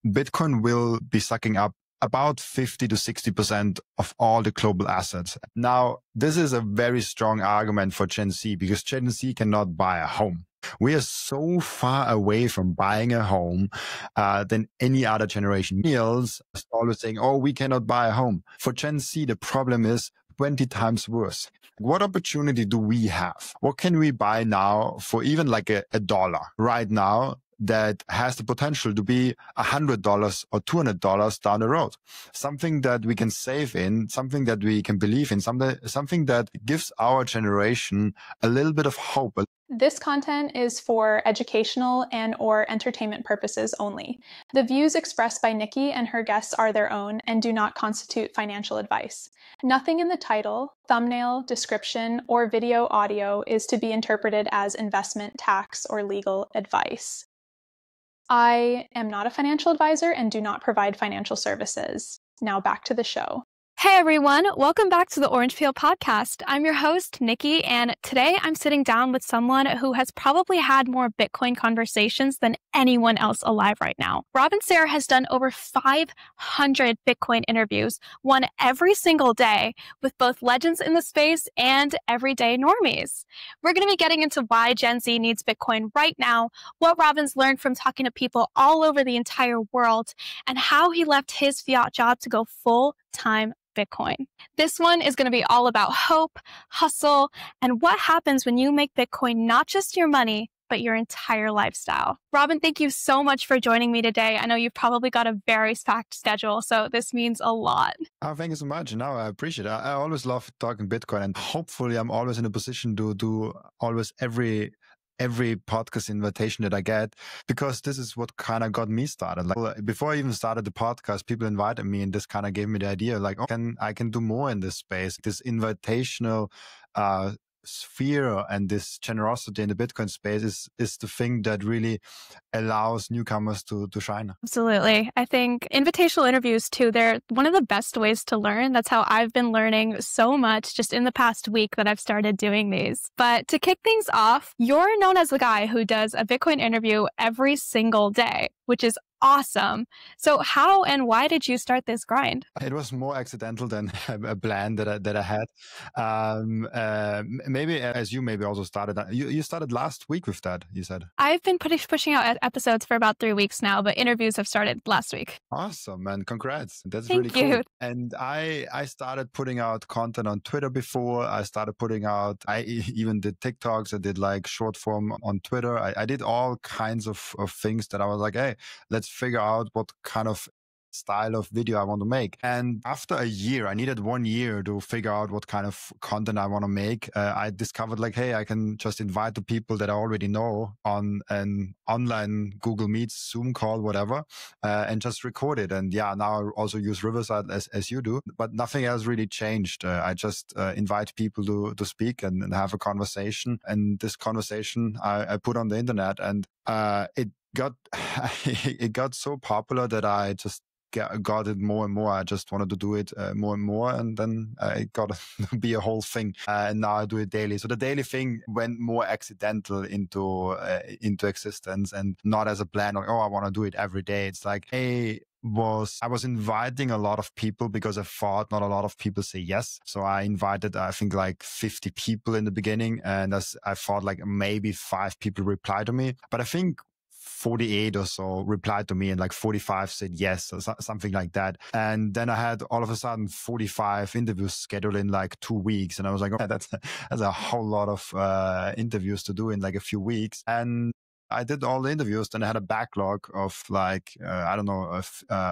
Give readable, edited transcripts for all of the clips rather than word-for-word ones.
Bitcoin will be sucking up about 50 to 60% of all the global assets. Now, this is a very strong argument for Gen Z because Gen Z cannot buy a home. We are so far away from buying a home than any other generation. Millennials are always saying, oh, we cannot buy a home. For Gen Z, the problem is 20 times worse. What opportunity do we have? What can we buy now for even like a dollar right now that has the potential to be $100 or $200 down the road? Something that we can save in, something that we can believe in, something that gives our generation a little bit of hope. This content is for educational and or entertainment purposes only. The views expressed by Nikki and her guests are their own and do not constitute financial advice. Nothing in the title, thumbnail, description, or video audio is to be interpreted as investment, tax, or legal advice. I am not a financial advisor and do not provide financial services. Now back to the show. Hey everyone, welcome back to the Orange Peel podcast. I'm your host, Nikki, and today I'm sitting down with someone who has probably had more Bitcoin conversations than anyone else alive right now. Robin Sarah has done over 500 Bitcoin interviews, one every single day, with both legends in the space and everyday normies. We're going to be getting into why Gen Z needs Bitcoin right now, what Robin's learned from talking to people all over the entire world, and how he left his fiat job to go full-time Bitcoin. This one is going to be all about hope, hustle, and what happens when you make Bitcoin not just your money, but your entire lifestyle. Robin, thank you so much for joining me today. I know you've probably got a very packed schedule, so this means a lot. Oh, thank you so much. No, I appreciate it. I always love talking Bitcoin, and hopefully I'm always in a position to do always every podcast invitation that I get, because this is what kind of got me started. Like before I even started the podcast, people invited me, and this kind of gave me the idea, like, oh, I can do more in this space. This invitational sphere and this generosity in the Bitcoin space is the thing that really allows newcomers to shine. Absolutely. I think invitational interviews too, they're one of the best ways to learn. That's how I've been learning so much just in the past week that I've started doing these. But to kick things off, you're known as the guy who does a Bitcoin interview every single day, which is awesome. So how and why did you start this grind? It was more accidental than a plan that I had. Maybe as you maybe also started, you started last week with that, you said. I've been pushing out episodes for about 3 weeks now, but interviews have started last week. Awesome, and congrats. That's Thank really you. cool. And I started putting out content on Twitter before. I even did TikToks. I did like short form on Twitter. I did all kinds of things that I was like, hey, let's figure out what kind of style of video I want to make. And after a year, I needed 1 year to figure out what kind of content I want to make. I discovered like, hey, I can just invite the people that I already know on an online Google Meet, Zoom call, whatever, and just record it. And yeah, now I also use Riverside as you do, but nothing else really changed. I just invite people to speak and have a conversation. And this conversation I put on the internet, and it got so popular that I just got it more and more. I just wanted to do it more and more, and then it got to be a whole thing. And now I do it daily. So the daily thing went more accidental into existence, and not as a plan. Like, oh, I want to do it every day. It's like, hey. I was inviting a lot of people because I thought not a lot of people say yes. So I invited, I think, like 50 people in the beginning. And I thought like maybe 5 people replied to me. But I think 48 or so replied to me, and like 45 said yes, or something like that. And then I had all of a sudden 45 interviews scheduled in like 2 weeks. And I was like, oh, that's a whole lot of interviews to do in like a few weeks. And I did all the interviews, then I had a backlog of like,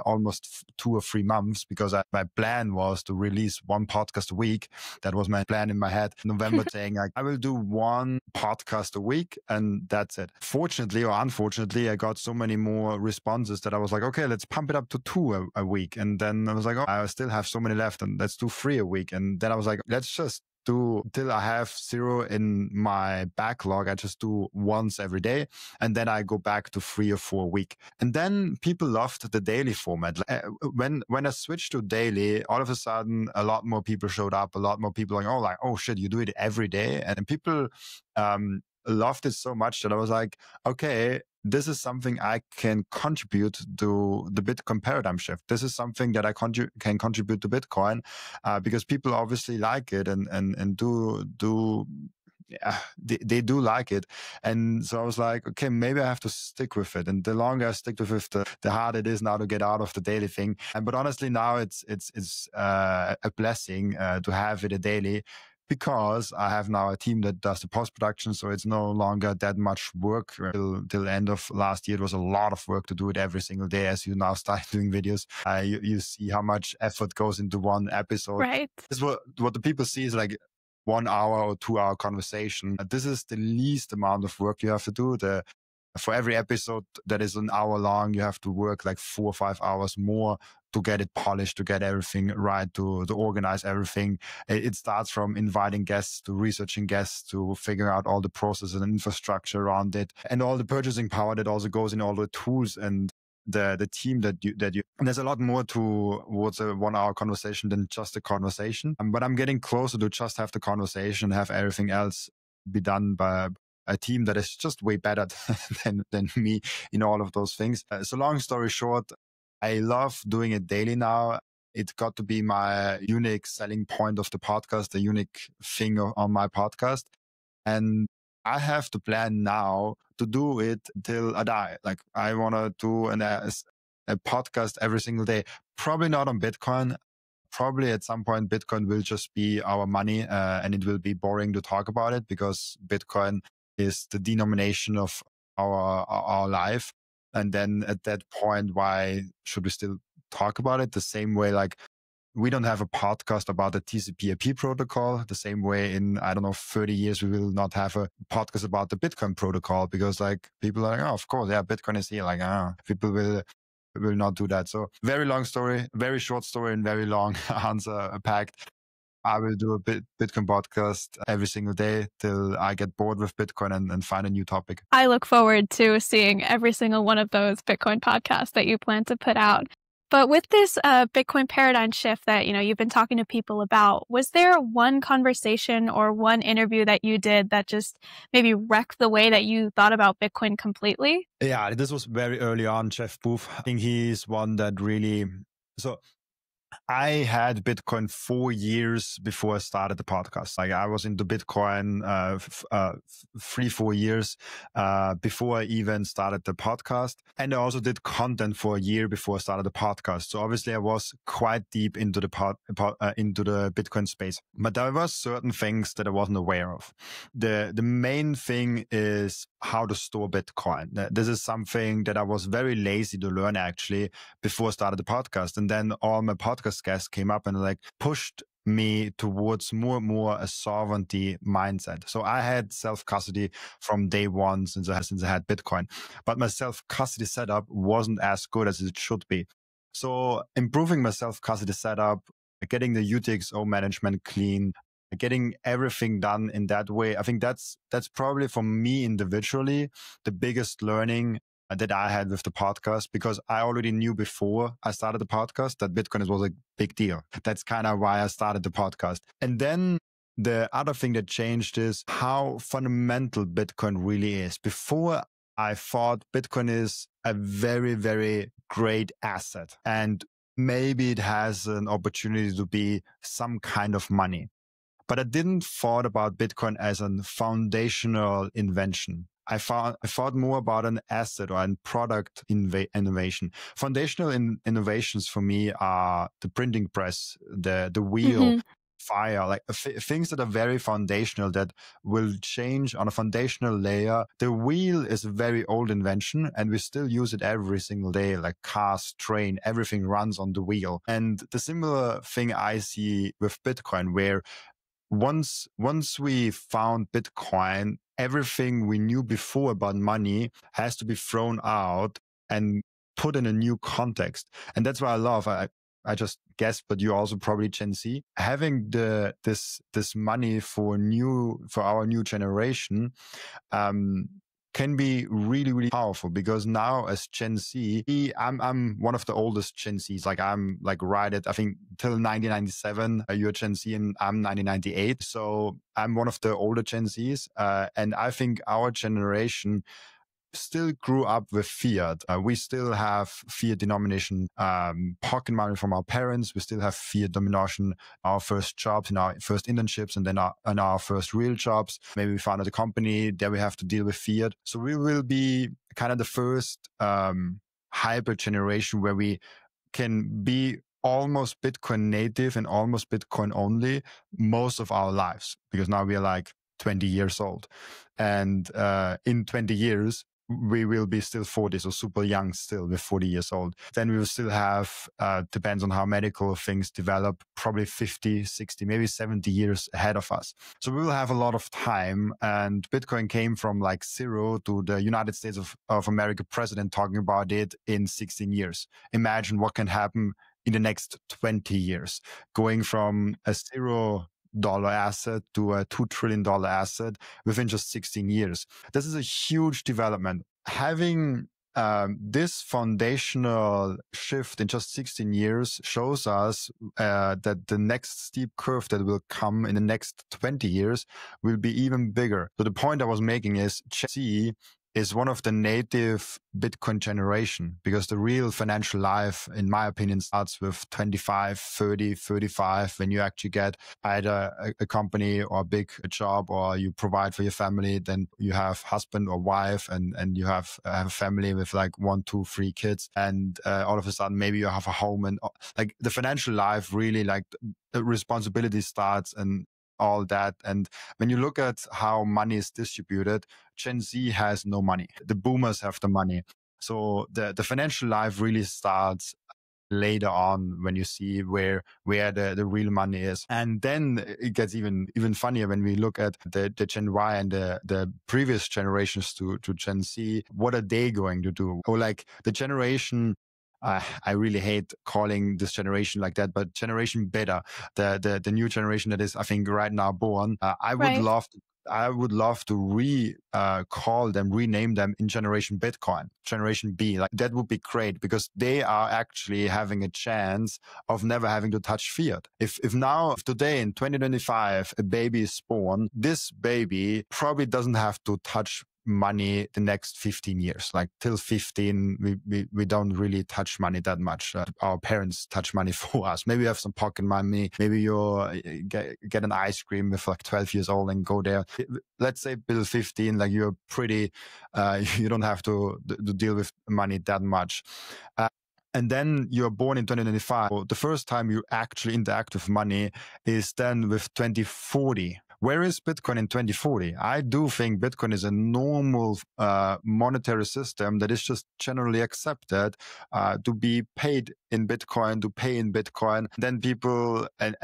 almost 2 or 3 months, because my plan was to release 1 podcast a week. That was my plan in my head. November saying like, I will do 1 podcast a week, and that's it. Fortunately or unfortunately, I got so many more responses that I was like, okay, let's pump it up to 2 a week. And then I was like, oh, I still have so many left, and let's do 3 a week. And then I was like, let's just do till I have 0 in my backlog. I just do once every day, and then I go back to 3 or 4 a week. And then people loved the daily format. When I switched to daily, all of a sudden a lot more people showed up. A lot more people like, oh shit, you do it every day. And people loved it so much that I was like, okay, this is something I can contribute to the Bitcoin paradigm shift. This is something that I can contribute to Bitcoin, because people obviously like it and do. Yeah, they do like it. And so I was like, okay, maybe I have to stick with it. And the longer I stick with it, the harder it is now to get out of the daily thing. But honestly, now it's a blessing to have it a daily, because I have now a team that does the post production. So it's no longer that much work. Till the end of last year, it was a lot of work to do it every single day. As you now start doing videos, you see how much effort goes into one episode. Right. This is what the people see is like 1 hour or 2 hour conversation. This is the least amount of work you have to do. For every episode that is an hour long, you have to work like 4 or 5 hours more to get it polished, to get everything right, to organize everything. It starts from inviting guests to researching guests to figuring out all the processes and infrastructure around it, and all the purchasing power that also goes in all the tools and the team that you and there's a lot more towards a 1 hour conversation than just a conversation. But I'm getting closer to just have the conversation, have everything else be done by a team that is just way better than me in all of those things. So long story short, I love doing it daily now. It got to be my unique selling point of the podcast, the unique thing on my podcast. And I have to plan now to do it till I die. Like I want to do a podcast every single day. Probably not on Bitcoin. Probably at some point, Bitcoin will just be our money, and it will be boring to talk about it because Bitcoin is the denomination of our life. And then at that point, why should we still talk about it? The same way, like we don't have a podcast about the TCP/IP protocol. The same way in, 30 years, we will not have a podcast about the Bitcoin protocol because like people are like, oh, of course, yeah, Bitcoin is here. Like, people will not do that. So very long story, very short story and very long answer packed. I will do a Bitcoin podcast every single day till I get bored with Bitcoin and find a new topic. I look forward to seeing every single one of those Bitcoin podcasts that you plan to put out. But with this Bitcoin paradigm shift that, you've been talking to people about, was there one conversation or one interview that you did that just maybe wrecked the way that you thought about Bitcoin completely? Yeah, this was very early on, Jeff Booth. I think he's one that really... So I had Bitcoin 4 years before I started the podcast. Like I was into Bitcoin 3-4 years before I even started the podcast. And I also did content for a year before I started the podcast. So obviously I was quite deep into the Bitcoin space. But there were certain things that I wasn't aware of. The main thing is how to store Bitcoin. This is something that I was very lazy to learn actually before I started the podcast. And then all my podcast guests came up and like pushed me towards more and more a sovereignty mindset. So I had self-custody from day one since I had Bitcoin, but my self-custody setup wasn't as good as it should be. So improving my self-custody setup, getting the UTXO management clean, getting everything done in that way. I think that's probably for me individually, the biggest learning that I had with the podcast, because I already knew before I started the podcast that Bitcoin was a big deal. That's kind of why I started the podcast. And then the other thing that changed is how fundamental Bitcoin really is. Before I thought Bitcoin is a very, very great asset and maybe it has an opportunity to be some kind of money. But I didn't thought about Bitcoin as a foundational invention. I thought more about an asset or a product innovation. Foundational innovations for me are the printing press, the wheel, fire, like things that are very foundational that will change on a foundational layer. The wheel is a very old invention and we still use it every single day, like cars, train, everything runs on the wheel. And the similar thing I see with Bitcoin, where once we found Bitcoin, everything we knew before about money has to be thrown out and put in a new context. And that's why I love, I just guessed, but you also probably Gen Z, having this money for our new generation, can be really, really powerful, because now as Gen Z, I'm one of the oldest Gen Zs. Like I'm like right at, I think till 1997, you're Gen Z and I'm 1998. So I'm one of the older Gen Zs. And I think our generation still grew up with fiat. We still have fiat denomination pocket money from our parents. We still have fiat denomination our first jobs, in our first internships, and then our first real jobs. Maybe we founded a company, there we have to deal with fiat. So we will be kind of the first hybrid generation where we can be almost Bitcoin native and almost Bitcoin only most of our lives, because now we are like 20 years old. And in 20 years, we will be still 40, so super young still, with 40 years old. Then we will still have, depends on how medical things develop, probably 50, 60, maybe 70 years ahead of us. So we will have a lot of time. And Bitcoin came from like zero to the United States of America president talking about it in 16 years. Imagine what can happen in the next 20 years, going from a $0 asset to a $2 trillion asset within just 16 years. This is a huge development. Having this foundational shift in just 16 years shows us that the next steep curve that will come in the next 20 years will be even bigger. So the point I was making is Gen Z is one of the native Bitcoin generation, because the real financial life, in my opinion, starts with 25, 30, 35, when you actually get either a company or a big job, or you provide for your family. Then you have husband or wife, and you have a family with like 1, 2, 3 kids. And all of a sudden, maybe you have a home, and like the financial life really, like the responsibility starts and all that. And when you look at how money is distributed, Gen Z has no money. The boomers have the money. So the financial life really starts later on, when you see where the real money is. And then it gets even funnier when we look at the Gen Y and the previous generations to Gen Z. What are they going to do? Or like the generation, I really hate calling this generation like that, but generation beta, the new generation that is, I think, right now born. I would love to rename them in Generation Bitcoin, Generation B. Like that would be great, because they are actually having a chance of never having to touch fiat. If today in 2025 a baby is born, this baby probably doesn't have to touch money the next 15 years. Like till 15, we don't really touch money that much. Our parents touch money for us. Maybe you have some pocket money. Maybe you get an ice cream with like 12 years old and go there. Let's say till 15, like you're pretty, you don't have to deal with money that much. And then you're born in 2025. So the first time you actually interact with money is then with 2040. Where is Bitcoin in 2040? I do think Bitcoin is a normal monetary system that is just generally accepted to be paid in Bitcoin, to pay in Bitcoin. Then people, and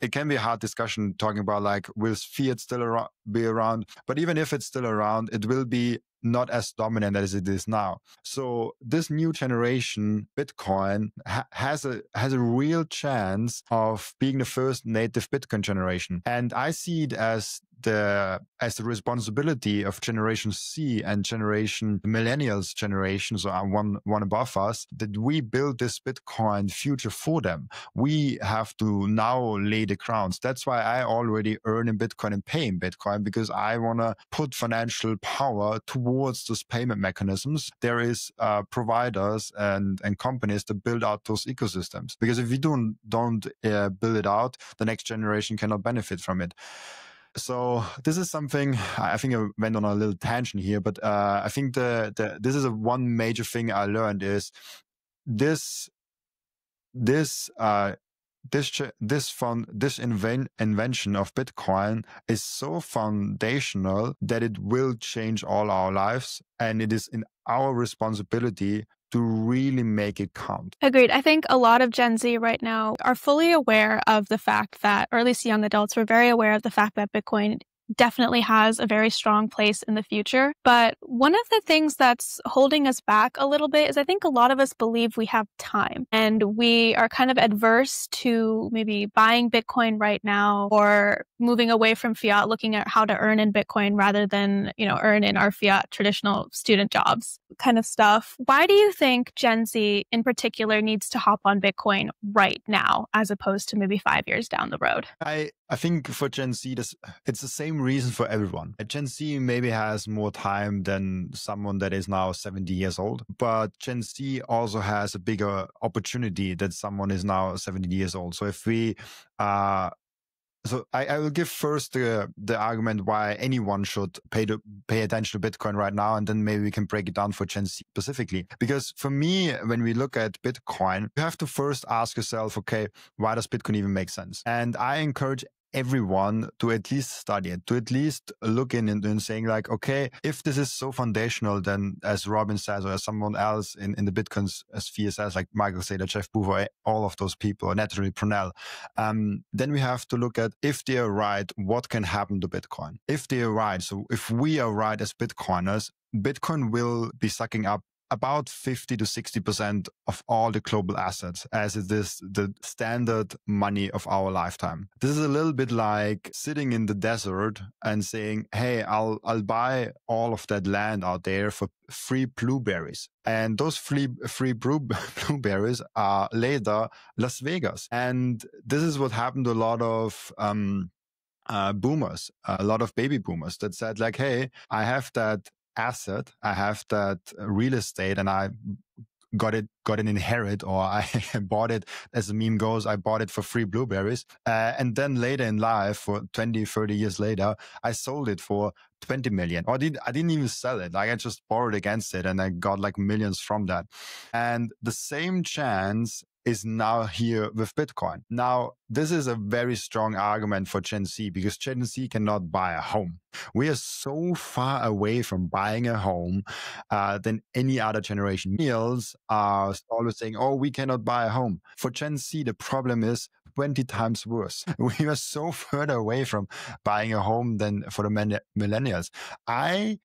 it can be a hard discussion talking about like, will fiat still be around? But even if it's still around, it will be not as dominant as it is now. So this new generation Bitcoin has a real chance of being the first native Bitcoin generation. And I see it as the responsibility of Generation C and Generation Millennials generation, so one above us, that we build this Bitcoin future for them. We have to now lay the grounds. That's why I already earn in Bitcoin and pay in Bitcoin, because I want to put financial power towards those payment mechanisms. There is providers and companies that build out those ecosystems, because if we don't build it out, the next generation cannot benefit from it. So this is something, I think I went on a little tangent here, but I think this is one major thing I learned is this invention of Bitcoin is so foundational that it will change all our lives, and it is in our responsibility to really make it count. Agreed. I think a lot of Gen Z right now are fully aware of the fact that, or at least young adults, were very aware of the fact that Bitcoin definitely has a very strong place in the future. But one of the things that's holding us back a little bit is I think a lot of us believe we have time and we are kind of adverse to maybe buying Bitcoin right now or moving away from fiat, looking at how to earn in Bitcoin rather than, earn in our fiat traditional student jobs kind of stuff. Why do you think Gen Z in particular needs to hop on Bitcoin right now as opposed to maybe 5 years down the road? I think for Gen Z, it's the same reason for everyone. Gen Z maybe has more time than someone that is now 70 years old, but Gen Z also has a bigger opportunity than someone is now 70 years old. So if we So I will give first the argument why anyone should pay attention to Bitcoin right now, and then maybe we can break it down for Gen Z specifically. Because for me, when we look at Bitcoin, you have to first ask yourself, okay, why does Bitcoin even make sense? And I encourage everyone to at least study it, to at least look in and saying like, okay, if this is so foundational, then as Robin says, or as someone else in the Bitcoin sphere says, like Michael Saylor, Jeff Boover, all of those people, or Natalie Prunell, then we have to look at if they are right, what can happen to Bitcoin? If they are right, so if we are right as Bitcoiners, Bitcoin will be sucking up about 50 to 60% of all the global assets, as it is the standard money of our lifetime. This is a little bit like sitting in the desert and saying, hey, I'll buy all of that land out there for free blueberries. And those free blueberries are later Las Vegas. And this is what happened to a lot of boomers, a lot of baby boomers that said like, hey, I have that asset, I have that real estate, and I got it inherit, or I bought it, as the meme goes, I bought it for free blueberries. And then later in life, for 20, 30 years later, I sold it for 20 million. Or I didn't even sell it. Like I just borrowed against it and I got like millions from that. And the same chance is now here with Bitcoin. Now, this is a very strong argument for Gen Z because Gen Z cannot buy a home. We are so far away from buying a home than any other generation. Millennials are always saying, oh, we cannot buy a home. For Gen Z, the problem is 20 times worse. We are so further away from buying a home than for the millennials. I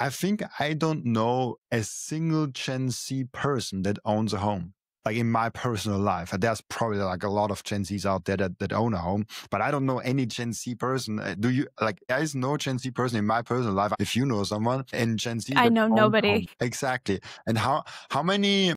think I don't know a single Gen Z person that owns a home. Like in my personal life, there's probably like a lot of Gen Zs out there that own a home, but I don't know any Gen Z person. Do you? Like, there is no Gen Z person in my personal life. If you know someone in Gen Z, I know nobody. Exactly. And how many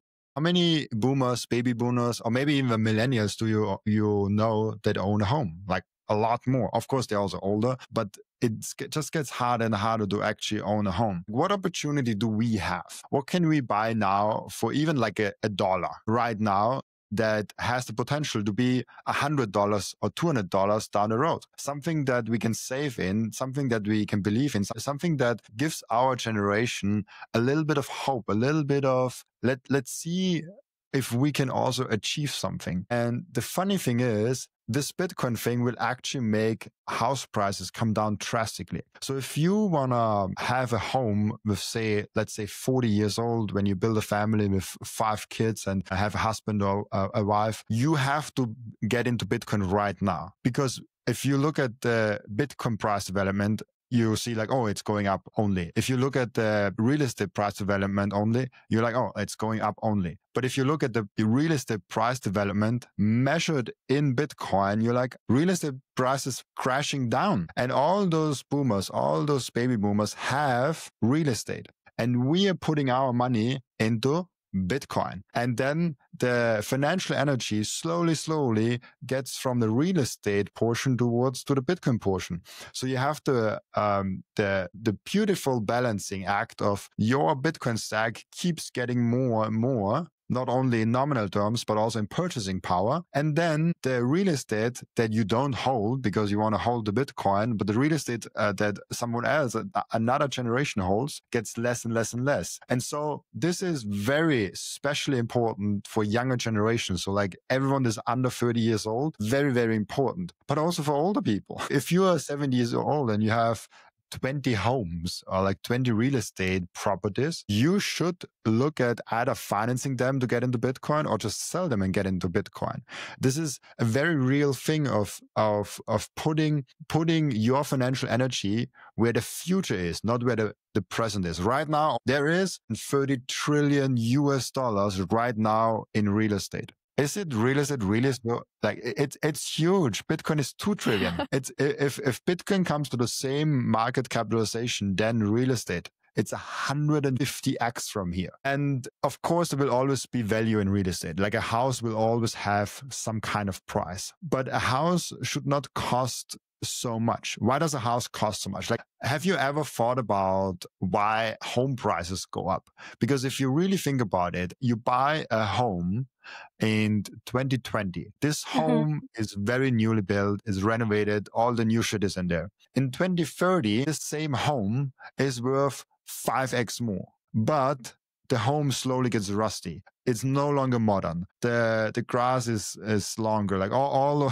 boomers, baby boomers, or maybe even millennials do you know that own a home? Like a lot more. Of course, they're also older, but it just gets harder and harder to actually own a home. What opportunity do we have? What can we buy now for even like a $1 right now that has the potential to be $100 or $200 down the road? Something that we can save in, something that we can believe in, something that gives our generation a little bit of hope, a little bit of let's see if we can also achieve something. And the funny thing is, this Bitcoin thing will actually make house prices come down drastically. So if you want to have a home with, let's say 40 years old, when you build a family with 5 kids and have a husband or a wife, you have to get into Bitcoin right now. Because if you look at the Bitcoin price development, you see like, oh, it's going up only. If you look at the real estate price development only, you're like, oh, it's going up only. But if you look at the real estate price development measured in Bitcoin, you're like, real estate prices crashing down. And all those boomers, all those baby boomers have real estate. And we are putting our money into Bitcoin. And then the financial energy slowly gets from the real estate portion to the Bitcoin portion. So you have the beautiful balancing act of your Bitcoin stack keeps getting more and more, not only in nominal terms, but also in purchasing power. And then the real estate that you don't hold because you want to hold the Bitcoin, but the real estate that someone else, another generation holds, gets less and less and less. And so this is very especially important for younger generations. So like everyone is under 30 years old, very, very important, but also for older people. If you are 70 years old and you have 20 homes or like 20 real estate properties, you should look at either financing them to get into Bitcoin or just sell them and get into Bitcoin. This is a very real thing of putting your financial energy where the future is, not where the present is. Right now, there is 30 trillion US dollars right now in real estate. Is it real estate really? Like it's huge. Bitcoin is 2 trillion. It's if Bitcoin comes to the same market capitalization than real estate, it's 150x from here. And of course, there will always be value in real estate. Like a house will always have some kind of price, but a house should not cost so much. Why does a house cost so much? Like, have you ever thought about why home prices go up? Because if you really think about it, you buy a home in 2020. This home is very newly built, is renovated, all the new shit is in there. In 2030, the same home is worth 5x more. But the home slowly gets rusty. It's no longer modern. The grass is longer. Like all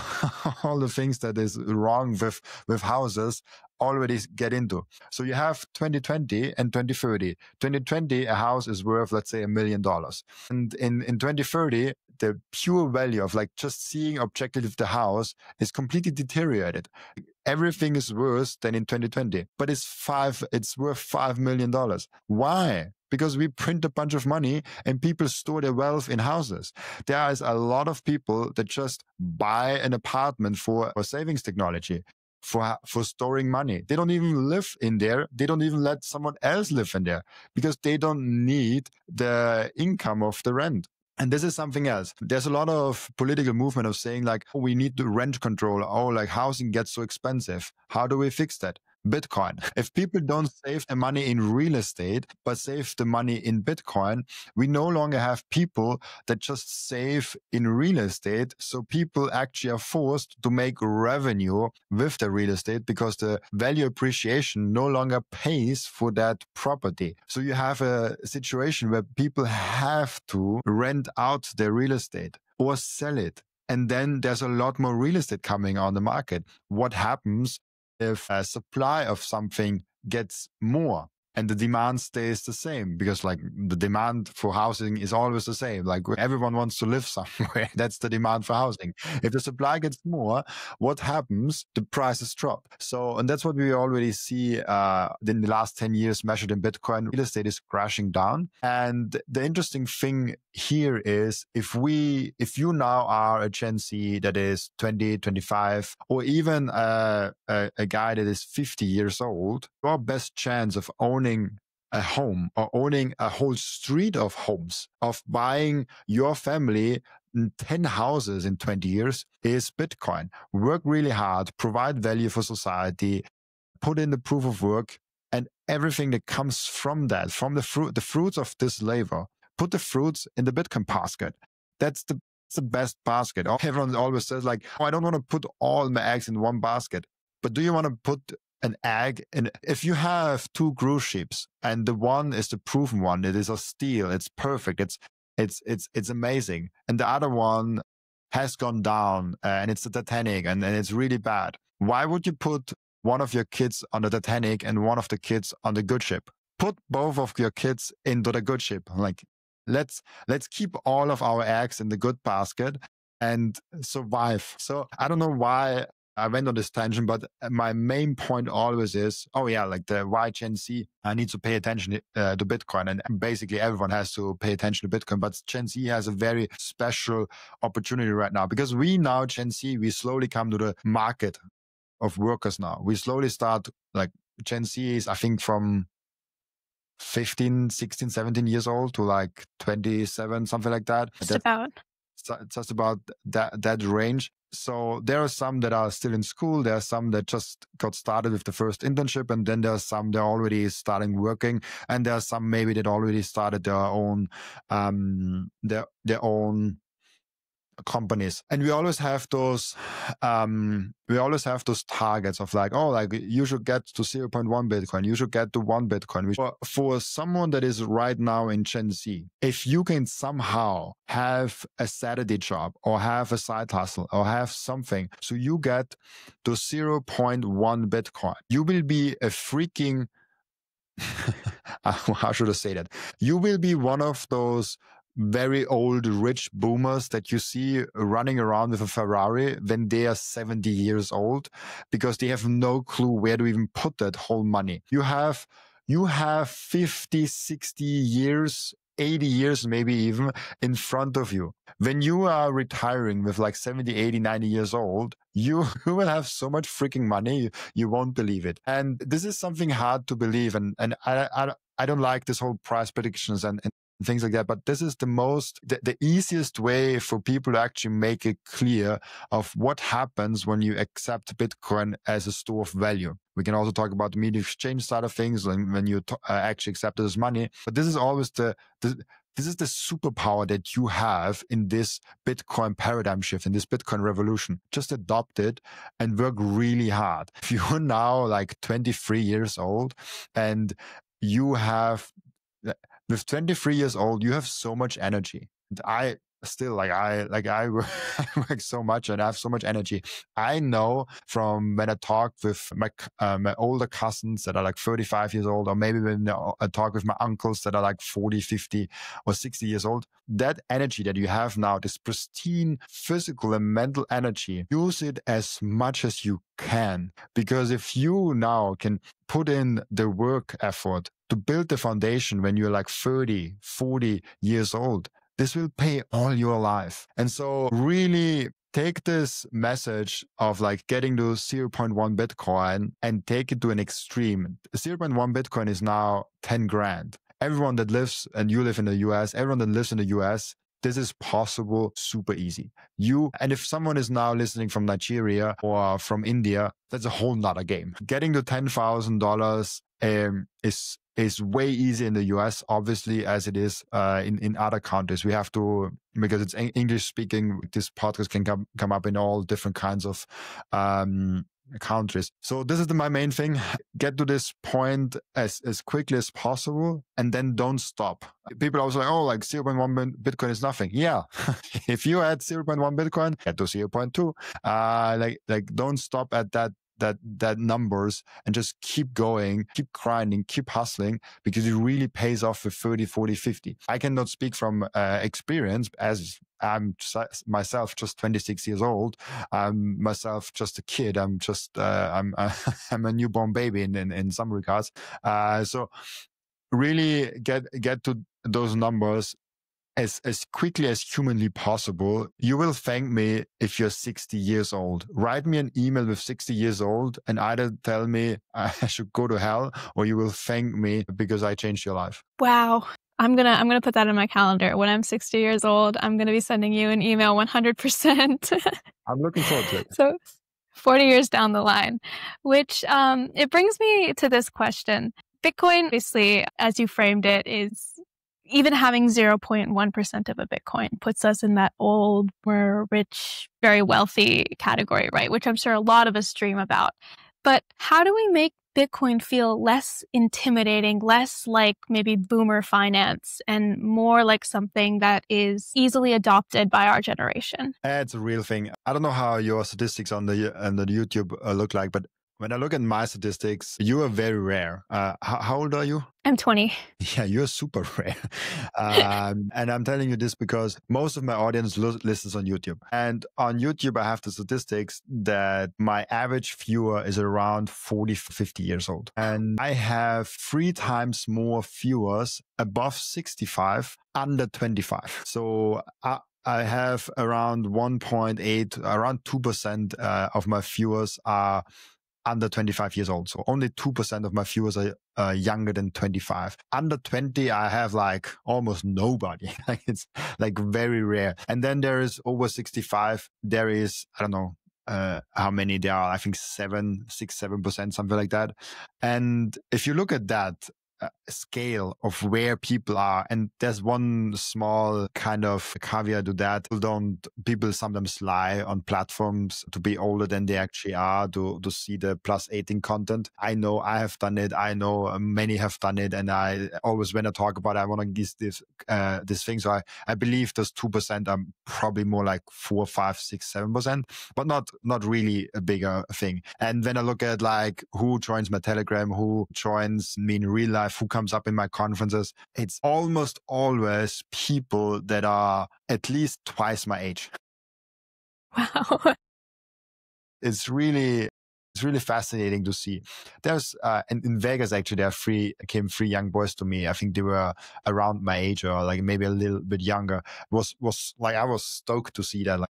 the things that is wrong with houses already get into. So you have 2020 and 2030. 2020, a house is worth, let's say, $1 million. And in 2030, the pure value of like just seeing objectively the house is completely deteriorated. Everything is worse than in 2020, but it's worth $5 million. Why? Because we print a bunch of money and people store their wealth in houses. There is a lot of people that just buy an apartment for savings technology, for storing money. They don't even live in there. They don't even let someone else live in there because they don't need the income of the rent. And this is something else. There's a lot of political movement of saying like, oh, we need to rent control. Oh, like housing gets so expensive. How do we fix that? Bitcoin. If people don't save the money in real estate, but save the money in Bitcoin, we no longer have people that just save in real estate. So people actually are forced to make revenue with the real estate because the value appreciation no longer pays for that property. So you have a situation where people have to rent out their real estate or sell it. And then there's a lot more real estate coming on the market. What happens if a supply of something gets more and the demand stays the same? Because like the demand for housing is always the same. Like everyone wants to live somewhere. That's the demand for housing. If the supply gets more, what happens? The prices drop. So, and that's what we already see in the last 10 years measured in Bitcoin. Real estate is crashing down. And the interesting thing here is if you now are a Gen Z that is 20, 25, or even a guy that is 50 years old, your best chance of owning a home or owning a whole street of homes, of buying your family 10 houses in 20 years is Bitcoin. Work really hard, provide value for society, put in the proof of work, and everything that comes from that, from the fruits of this labor, put the fruits in the Bitcoin basket. That's the best basket. Everyone always says like, oh, I don't want to put all my eggs in one basket. But do you want to put an egg in? If you have 2 cruise ships and the one is the proven one, it is a steel, it's perfect, it's amazing, and the other one has gone down and it's the Titanic and it's really bad. Why would you put one of your kids on the Titanic and one of the kids on the good ship? Put both of your kids into the good ship. Like let's keep all of our eggs in the good basket and survive. So I don't know why I went on this tangent, but my main point always is, like the why Gen Z needs to pay attention to Bitcoin. And basically everyone has to pay attention to Bitcoin. But Gen Z has a very special opportunity right now because we now, Gen Z, we slowly come to the market of workers now. We slowly start, like Gen Z is, I think, from 15, 16, 17 years old to like 27, something like that. Just about that range. So there are some that are still in school. There are some that just got started with the first internship. And then there are some that are already starting working. And there are some maybe that already started their own companies. And we always have those targets of like, oh, like you should get to 0.1 Bitcoin. You should get to 1 Bitcoin. For someone that is right now in Gen Z, if you can somehow have a Saturday job or have a side hustle or have something, so you get to 0.1 Bitcoin, you will be a freaking, how should I say that? You will be one of those very old rich boomers that you see running around with a Ferrari when they are 70 years old, because they have no clue where to even put that whole money. You have 50, 60 years, 80 years, maybe even in front of you. When you are retiring with like 70, 80, 90 years old, you will have so much freaking money, you won't believe it. And this is something hard to believe. And I don't like this whole price predictions and things like that. But this is the easiest way for people to actually make it clear of what happens when you accept Bitcoin as a store of value. We can also talk about the media exchange side of things when you actually accept it as money. But this is always this is the superpower that you have in this Bitcoin paradigm shift, in this Bitcoin revolution. Just adopt it and work really hard. If you're now like 23 years old and you have, with 23 years old, you have so much energy. And I still I work so much and I have so much energy. I know from when I talk with my older cousins that are like 35 years old, or maybe when I talk with my uncles that are like 40, 50 or 60 years old, that energy that you have now, this pristine physical and mental energy, use it as much as you can. Because if you now can put in the work effort to build the foundation when you're like 30, 40 years old, this will pay all your life. And so really take this message of like getting to 0.1 Bitcoin and take it to an extreme. 0.1 Bitcoin is now 10 grand. Everyone that lives, and you live in the US, everyone that lives in the US, this is possible super easy. And if someone is now listening from Nigeria or from India, that's a whole nother game. Getting to $10,000 is way easier in the US, obviously, as it is in other countries. We have to, because it's English speaking, this podcast can come up in all different kinds of countries. So this is my main thing. Get to this point as quickly as possible, and then don't stop. People always like, oh, like 0.1 Bitcoin is nothing. Yeah. If you had 0.1 Bitcoin, get to 0.2. Like don't stop at that numbers, and just keep going, keep grinding, keep hustling, because it really pays off with 30, 40, 50. I cannot speak from experience, as I'm myself just 26 years old. I'm myself just a kid. I'm just I'm a newborn baby in some regards. So really get to those numbers as quickly as humanly possible. You will thank me if you're 60 years old. Write me an email with 60 years old and either tell me I should go to hell, or you will thank me because I changed your life. Wow. I'm gonna put that in my calendar. When I'm 60 years old, I'm gonna be sending you an email 100%. I'm looking forward to it. So 40 years down the line, which it brings me to this question. Bitcoin, obviously, as you framed it, is even having 0.1% of a Bitcoin puts us in that old, more rich, very wealthy category, right? Which I'm sure a lot of us dream about. But how do we make Bitcoin feel less intimidating, less like maybe boomer finance, and more like something that is easily adopted by our generation? It's a real thing. I don't know how your statistics on the YouTube look like, but when I look at my statistics, you are very rare. How old are you? I'm 20. Yeah, you're super rare. And I'm telling you this because most of my audience listens on YouTube. And on YouTube, I have the statistics that my average viewer is around 40, 50 years old. And I have 3 times more viewers above 65, under 25. So I have around 1.8, around 2% of my viewers are under 25 years old. So only 2% of my viewers are younger than 25. Under 20, I have like almost nobody. Like it's like very rare. And then there is over 65. There is, I don't know how many there are. I think 7%, something like that. And if you look at that, scale of where people are. And there's one small kind of caveat to that. People sometimes lie on platforms to be older than they actually are to see the plus 18 content. I know I have done it. I know many have done it. And I always, when I talk about it, I want to give this thing. So I believe those 2% are probably more like 4, 5, 6, 7%, but not really a bigger thing. And when I look at like who joins my Telegram, who joins me in real life, who comes up in my conferences, it's almost always people that are at least twice my age. Wow. It's really fascinating to see. There's in Vegas actually came three young boys to me. I think they were around my age or like maybe a little bit younger. Was like I was stoked to see that. Like,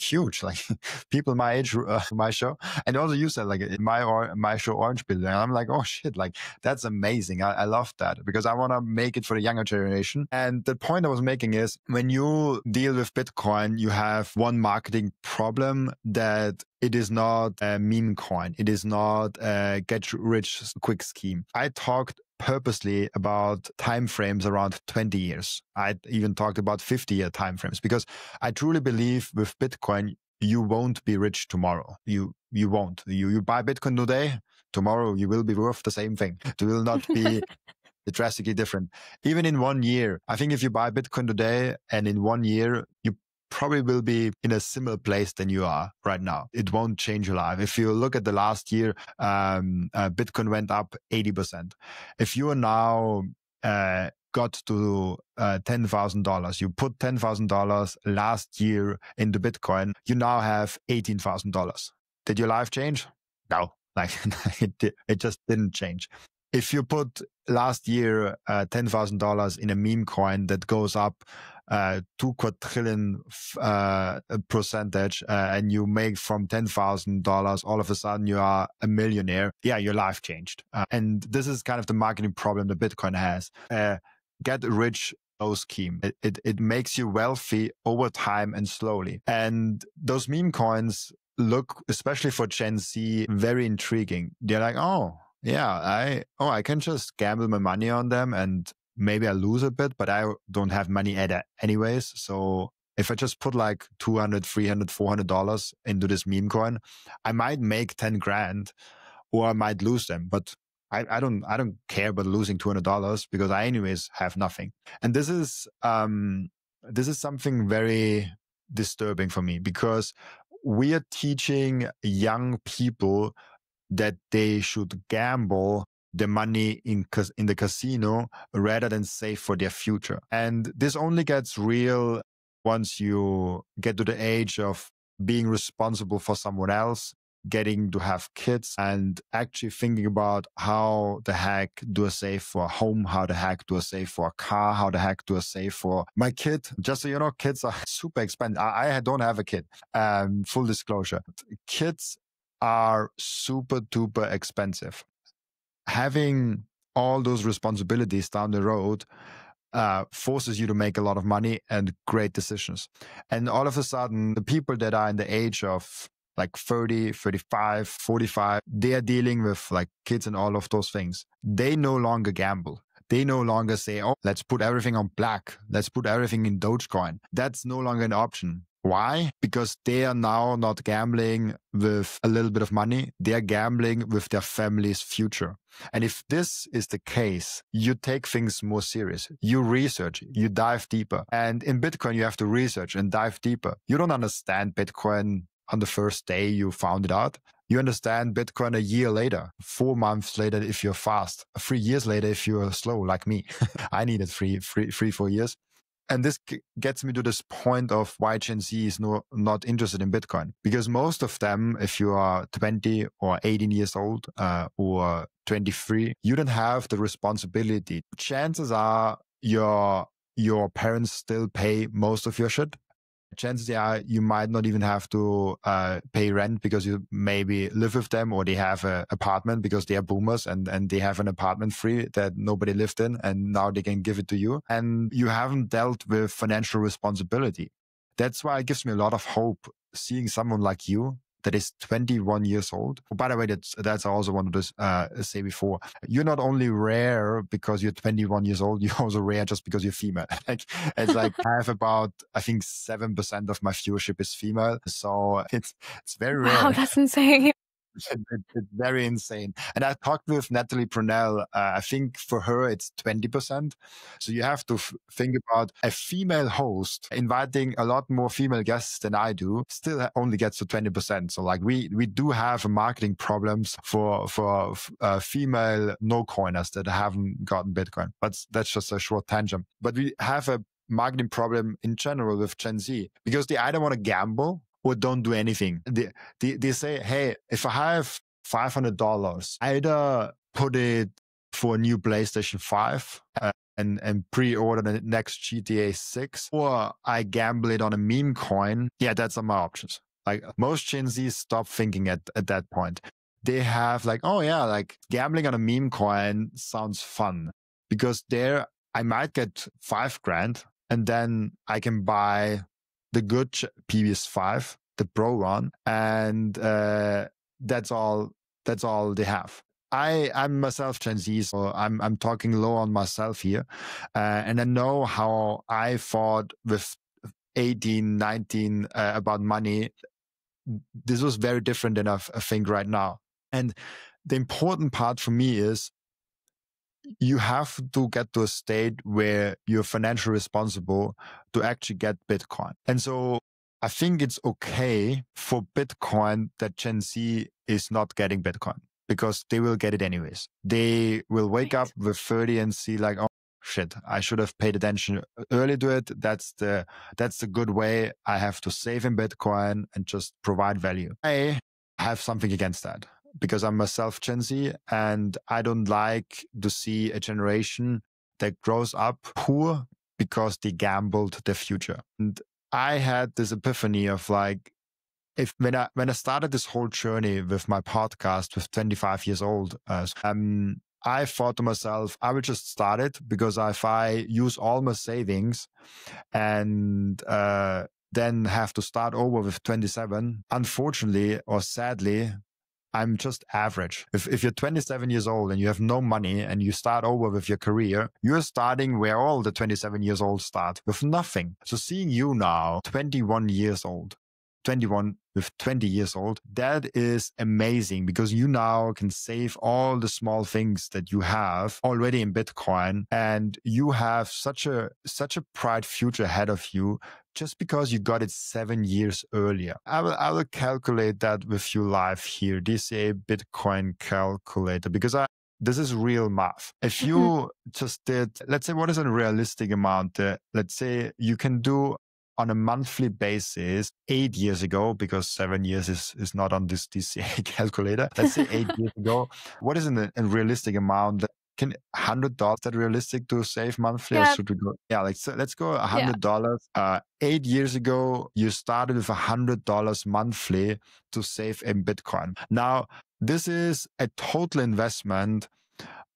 huge, like people my age, my show. And also you said like my show Orange Pill, and I'm like, oh shit, like that's amazing. I love that because I want to make it for the younger generation. And the point I was making is when you deal with Bitcoin, you have one marketing problem that it is not a meme coin. It is not a get rich quick scheme. I talked purposely about timeframes around 20 years. I even talked about 50-year timeframes because I truly believe with Bitcoin, you won't be rich tomorrow. You won't. You buy Bitcoin today, tomorrow you will be worth the same thing. It will not be drastically different. Even in 1 year, I think if you buy Bitcoin today and in 1 year, you probably will be in a similar place than you are right now. It won't change your life. If you look at the last year, Bitcoin went up 80%. If you are now got to $10,000, you put $10,000 last year into Bitcoin, you now have $18,000. Did your life change? No, like it just didn't change. If you put last year $10,000 in a meme coin that goes up 2 quadrillion percentage, and you make from $10,000, all of a sudden you are a millionaire. Yeah, your life changed. And this is kind of the marketing problem that Bitcoin has. Get rich slow scheme. It makes you wealthy over time and slowly. And those meme coins look, especially for Gen Z, very intriguing. They're like, oh, yeah, I can just gamble my money on them and maybe I lose a bit, but I don't have money anyways. So if I just put like $200, $300, $400 into this meme coin, I might make 10 grand or I might lose them. But I don't care about losing $200 because I anyways have nothing. And this is something very disturbing for me because we are teaching young people that they should gamble the money in the casino rather than save for their future. And this only gets real once you get to the age of being responsible for someone else, getting to have kids, and actually thinking about how the heck do I save for a home, how the heck do I save for a car, how the heck do I save for my kid. Just so you know, kids are super expensive. I don't have a kid. Full disclosure. Kids are super duper expensive. Having all those responsibilities down the road forces you to make a lot of money and great decisions. And all of a sudden, the people that are in the age of like 30, 35, 45, they are dealing with like kids and all of those things. They no longer gamble. They no longer say, oh, let's put everything on black. Let's put everything in Dogecoin. That's no longer an option. Why? Because they are now not gambling with a little bit of money. They are gambling with their family's future. And if this is the case, you take things more serious. You research, you dive deeper. And in Bitcoin, you have to research and dive deeper. You don't understand Bitcoin on the first day you found it out. You understand Bitcoin a year later, 4 months later if you're fast, 3 years later if you're slow like me. I needed 4 years. And this gets me to this point of why Gen Z is not interested in Bitcoin. Because most of them, if you are 20 or 18 years old or 23, you don't have the responsibility. Chances are your parents still pay most of your shit. Chances are you might not even have to pay rent because you maybe live with them, or they have an apartment because they are boomers and they have an apartment free that nobody lived in and now they can give it to you. And you haven't dealt with financial responsibility. That's why it gives me a lot of hope seeing someone like you that is 21 years old. Oh, by the way, that's also wanted to say before. You're not only rare because you're 21 years old, you're also rare just because you're female. Like, it's like I have about, I think 7% of my viewership is female. So it's very rare. Wow, that's insane. It's very insane. And I talked with Natalie Brunell. I think for her, it's 20%. So you have to think about a female host inviting a lot more female guests than I do, still only gets to 20%. So like we do have marketing problems for female no coiners that haven't gotten Bitcoin. But that's just a short tangent. But we have a marketing problem in general with Gen Z because they either want to gamble or don't do anything. They say, hey, if I have $500, either put it for a new PlayStation 5 and pre-order the next GTA 6, or I gamble it on a meme coin. Yeah, that's my options. Like most Gen Zs stop thinking at that point. They have like, oh yeah, like gambling on a meme coin sounds fun because there I might get $5,000 and then I can buy the good PS5, the Pro one, and that's all they have. I'm myself Gen Z, so I'm talking low on myself here, and I know how I thought with 18, 19 about money. This was very different than I think right now. And the important part for me is you have to get to a state where you're financially responsible to actually get Bitcoin. And so I think it's okay for Bitcoin that Gen Z is not getting Bitcoin because they will get it anyways. They will wake up with 30 and see like, oh shit, I should have paid attention early to it. That's the good way. I have to save in Bitcoin and just provide value. I have something against that, because I'm myself Gen Z and I don't like to see a generation that grows up poor because they gambled their future. And I had this epiphany of like, when I started this whole journey with my podcast with 25 years old, I thought to myself, I will just start it because if I use all my savings and then have to start over with 27, unfortunately or sadly, I'm just average. If you're 27 years old and you have no money and you start over with your career, you're starting where all the 27 years old start, with nothing. So seeing you now, 21 years old, 21 with 20 years old, that is amazing because you now can save all the small things that you have already in Bitcoin, and you have such a bright future ahead of you just because you got it 7 years earlier. I will calculate that with you live here. This is a Bitcoin calculator because this is real math. If you just did, let's say, what is a realistic amount? Let's say you can do on a monthly basis 8 years ago, because 7 years is not on this DCA calculator. Let's say 8 years ago. What is a realistic amount? Can $100 that realistic to save monthly? Yeah. Or should we go? Yeah, like so let's go $100. 8 years ago, you started with $100 monthly to save in Bitcoin. Now, this is a total investment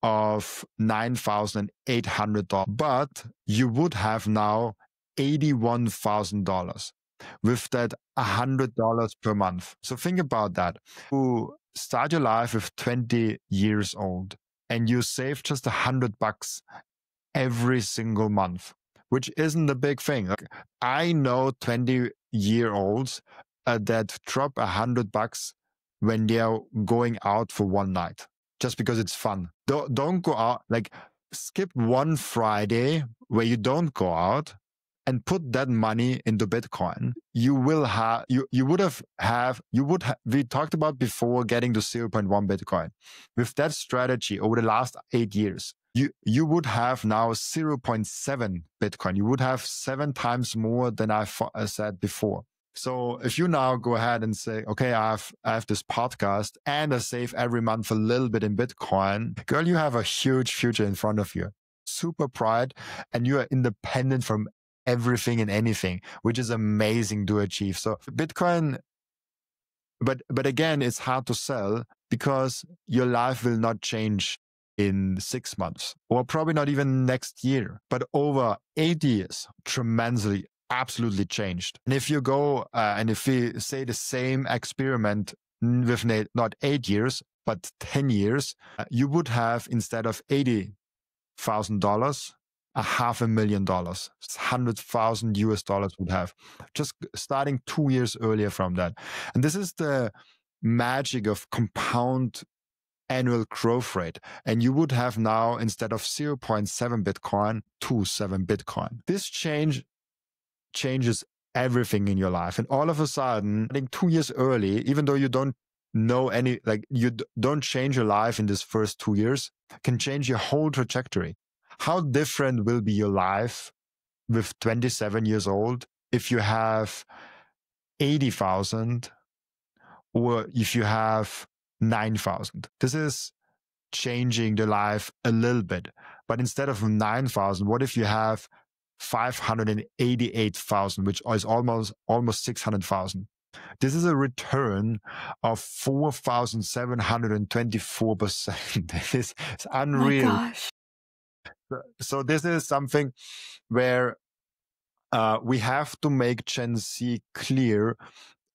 of $9,800, but you would have now $81,000 with that $100 per month. So think about that. You start your life with 20 years old and you save just $100 every single month, which isn't a big thing. Like, I know 20-year-olds that drop $100 when they're going out for one night, just because it's fun. Don't go out, like skip one Friday where you don't go out and put that money into Bitcoin. You will have, we talked about before getting to 0.1 Bitcoin. With that strategy over the last 8 years, you would have now 0.7 Bitcoin. You would have 7 times more than I said before. So if you now go ahead and say, okay, I have this podcast and I save every month a little bit in Bitcoin, girl, you have a huge future in front of you. Super bright, and you are independent from everything and anything, which is amazing to achieve. So Bitcoin, but again, it's hard to sell because your life will not change in 6 months or probably not even next year, but over 8 years, tremendously absolutely changed. And if you go and if we say the same experiment with not 8 years, but 10 years, you would have, instead of $80,000, $500,000, $100,000 would have, just starting 2 years earlier from that. And this is the magic of compound annual growth rate. And you would have now, instead of 0.7 Bitcoin, 2.7 Bitcoin. This changes everything in your life. And all of a sudden, I think 2 years early, even though you don't know any, like you don't change your life in this first 2 years, can change your whole trajectory. How different will be your life with 27 years old if you have 80,000 or if you have 9,000? This is changing the life a little bit. But instead of 9,000, what if you have 588,000, which is almost 600,000? This is a return of 4,724%. It's unreal. Oh my gosh. So this is something where we have to make Gen Z clear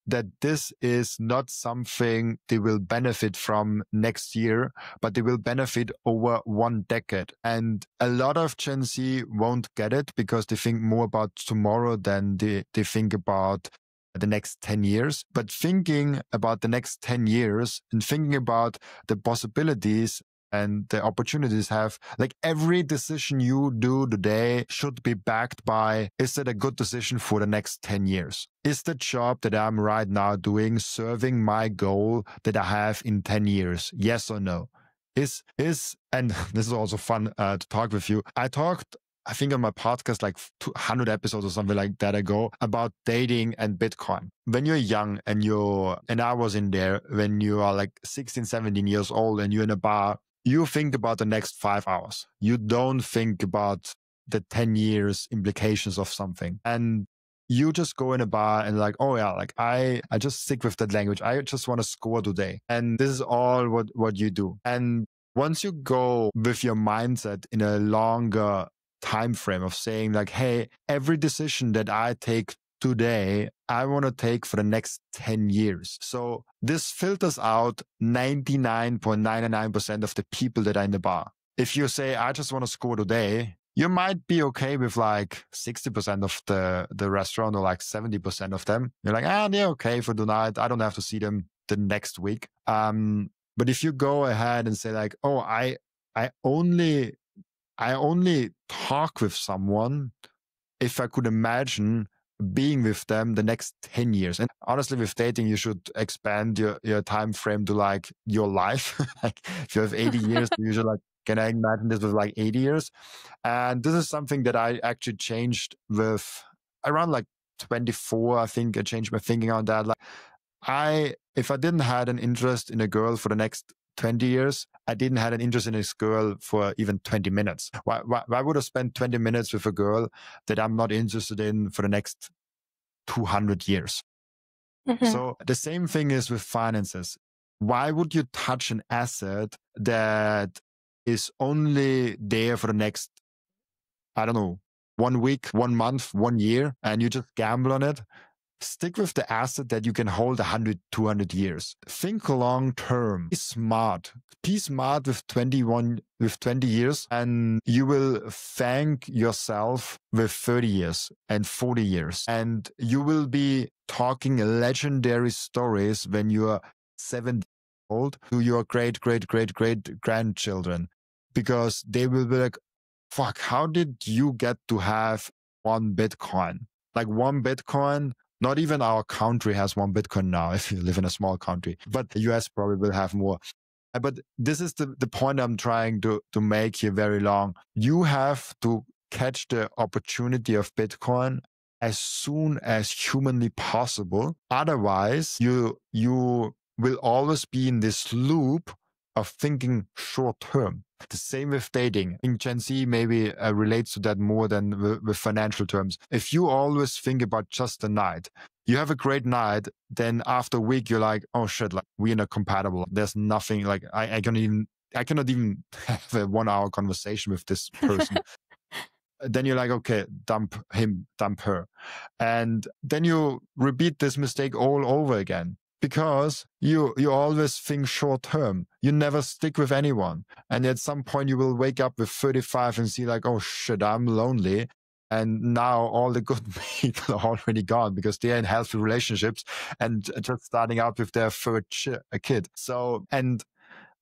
that this is not something they will benefit from next year, but they will benefit over 1 decade. And a lot of Gen Z won't get it because they think more about tomorrow than they think about the next 10 years. But thinking about the next 10 years and thinking about the possibilities and the opportunities have, like every decision you do today should be backed by, is it a good decision for the next 10 years? Is the job that I'm right now doing serving my goal that I have in 10 years? Yes or no? And this is also fun to talk with you. I talked, I think on my podcast, like 200 episodes or something like that ago, about dating and Bitcoin. When you're young and I was in there, when you are like 16, 17 years old and you're in a bar, you think about the next 5 hours. You don't think about the 10 years implications of something. And you just go in a bar and like, oh yeah, like I just stick with that language. I just want to score today. And this is all what you do. And once you go with your mindset in a longer time frame of saying like, hey, every decision that I take today, I want to take for the next 10 years. So this filters out 99.99% of the people that are in the bar. If you say, I just want to score today, you might be okay with like 60% of the restaurant or like 70% of them. You're like, they're okay for tonight. I don't have to see them the next week. But if you go ahead and say like, oh, I only talk with someone if I could imagine being with them the next 10 years. And honestly, with dating, you should expand your time frame to like your life. Like if you have 80 years, you should like, can I imagine this with like 80 years? And this is something that I actually changed with around like 24. I think I changed my thinking on that. Like if I didn't have an interest in a girl for the next 20 years, I didn't have an interest in this girl for even 20 minutes. Why would I spend 20 minutes with a girl that I'm not interested in for the next 200 years? Mm-hmm. So the same thing is with finances. Why would you touch an asset that is only there for the next, I don't know, 1 week, 1 month, 1 year, and you just gamble on it? Stick with the asset that you can hold 100, 200 years. Think long term. Be smart. Be smart with 20 years, and you will thank yourself with 30 years and 40 years. And you will be talking legendary stories when you are 70 years old to your great grandchildren, because they will be like, fuck, how did you get to have 1 Bitcoin? Like 1 Bitcoin. Not even our country has 1 Bitcoin now if you live in a small country, but the US probably will have more. But this is the point I'm trying to make here very long. You have to catch the opportunity of Bitcoin as soon as humanly possible. Otherwise, you will always be in this loop of thinking short term. The same with dating. I think Gen Z maybe relates to that more than with financial terms. If you always think about just a night, you have a great night, then after a week, you're like, oh shit, like we're not compatible. There's nothing, like I cannot even have a 1 hour conversation with this person. then you're like, okay, dump him, dump her. And then you repeat this mistake all over again. Because you always think short term. You never stick with anyone. And at some point you will wake up with 35 and see like, oh shit, I'm lonely. And now all the good people are already gone because they're in healthy relationships and just starting out with their third kid. So, and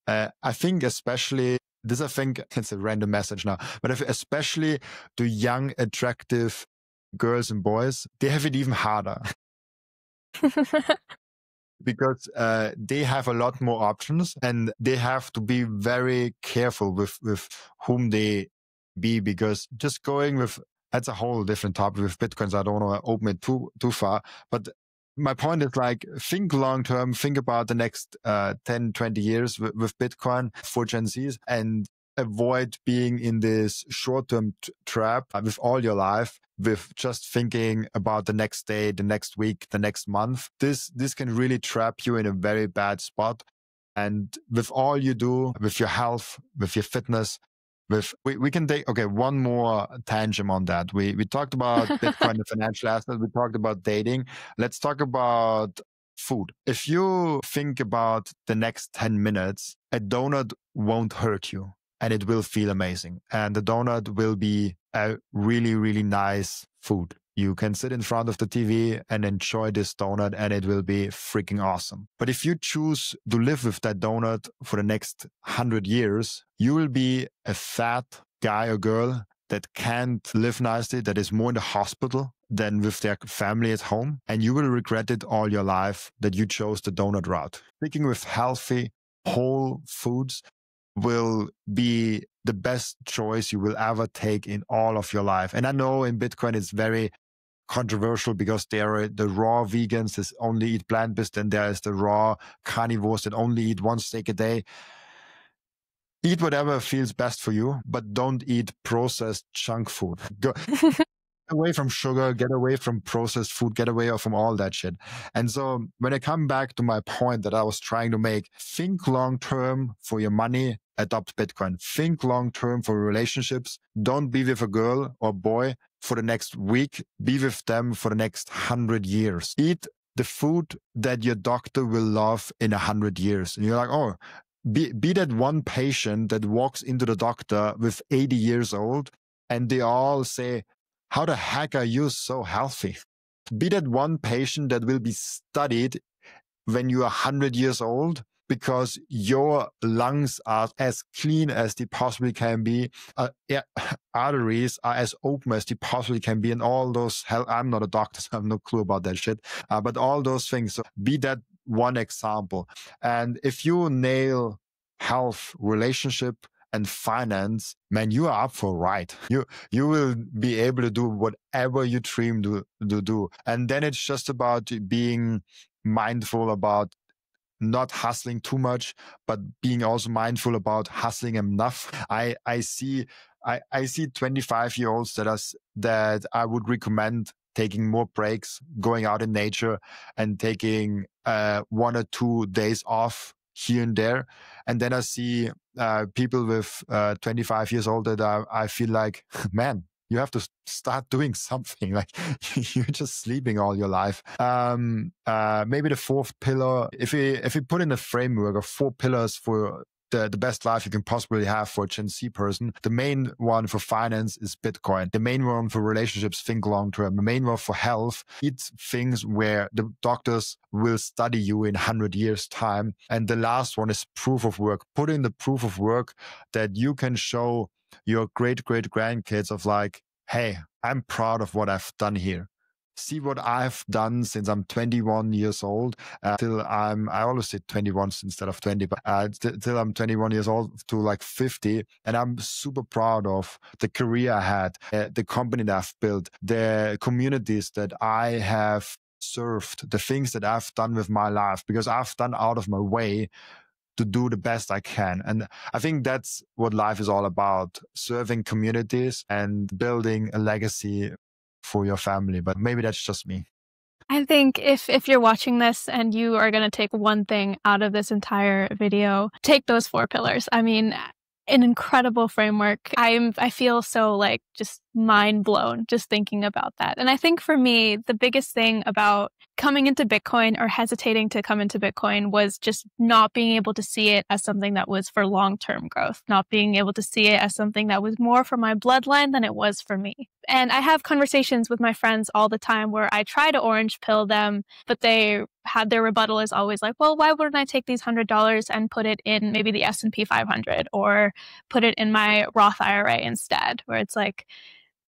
I think especially, I think it's a random message now, but especially the young, attractive girls and boys, they have it even harder. Because they have a lot more options and they have to be very careful with whom they be, because just going with, that's a whole different topic with Bitcoins. I don't want to open it too far, but my point is like, think long term, think about the next 10, 20 years with Bitcoin for Gen Zs, and avoid being in this short-term trap with all your life, with just thinking about the next day, the next week, the next month. This can really trap you in a very bad spot. And with all you do, with your health, with your fitness, we can take, okay, one more tangent on that. We talked about Bitcoin and financial assets. We talked about dating. Let's talk about food. If you think about the next 10 minutes, a donut won't hurt you. And it will feel amazing. And the donut will be a really, really nice food. You can sit in front of the TV and enjoy this donut and it will be freaking awesome. But if you choose to live with that donut for the next 100 years, you will be a fat guy or girl that can't live nicely, that is more in the hospital than with their family at home. And you will regret it all your life that you chose the donut route. Sticking with healthy, whole foods will be the best choice you will ever take in all of your life. And I know in Bitcoin it's very controversial because there are the raw vegans that only eat plant-based, and there is the raw carnivores that only eat one steak a day. Eat whatever feels best for you, but don't eat processed junk food. Go away from sugar, get away from processed food, get away from all that shit. And so when I come back to my point that I was trying to make, think long-term for your money, adopt Bitcoin. Think long-term for relationships. Don't be with a girl or boy for the next week. Be with them for the next 100 years. Eat the food that your doctor will love in 100 years. And you're like, oh, be that one patient that walks into the doctor with 80 years old and they all say, how the heck are you so healthy? Be that one patient that will be studied when you are 100 years old because your lungs are as clean as they possibly can be. Arteries are as open as they possibly can be. And all those, I'm not a doctor, so I have no clue about that shit. But all those things, so be that one example. And if you nail health, relationship, and finance, man, you are up for a ride. You will be able to do whatever you dream to do. And then it's just about being mindful about not hustling too much, but being also mindful about hustling enough. I see 25-year-olds that I would recommend taking more breaks, going out in nature and taking 1 or 2 days off here and there. And then I see people with 25 years old that I feel like, man, you have to start doing something. Like you're just sleeping all your life. Maybe the fourth pillar, if we put in a framework of 4 pillars for the best life you can possibly have for a Gen Z person, the main one for finance is Bitcoin. The main one for relationships, think long term. The main one for health, eat things where the doctors will study you in 100 years time. And the last one is proof of work. Put in the proof of work that you can show your great grandkids of like, hey, I'm proud of what I've done here. See what I've done since I'm 21 years old till I always say 21 instead of 20, but till I'm 21 years old to like 50. And I'm super proud of the career I had, the company that I've built, the communities that I have served, the things that I've done with my life, because I've done out of my way to do the best I can. And I think that's what life is all about, serving communities and building a legacy for your family. But maybe that's just me. I think if you're watching this and you are going to take one thing out of this entire video, take those 4 pillars. I mean, an incredible framework. I feel so like just mind blown just thinking about that. And I think for me, the biggest thing about coming into Bitcoin or hesitating to come into Bitcoin was just not being able to see it as something that was for long-term growth, not being able to see it as something that was more for my bloodline than it was for me. And I have conversations with my friends all the time where I try to orange pill them, but they had their rebuttal is always like, well, why wouldn't I take these $100 and put it in maybe the S&P 500 or put it in my Roth IRA instead, where it's like,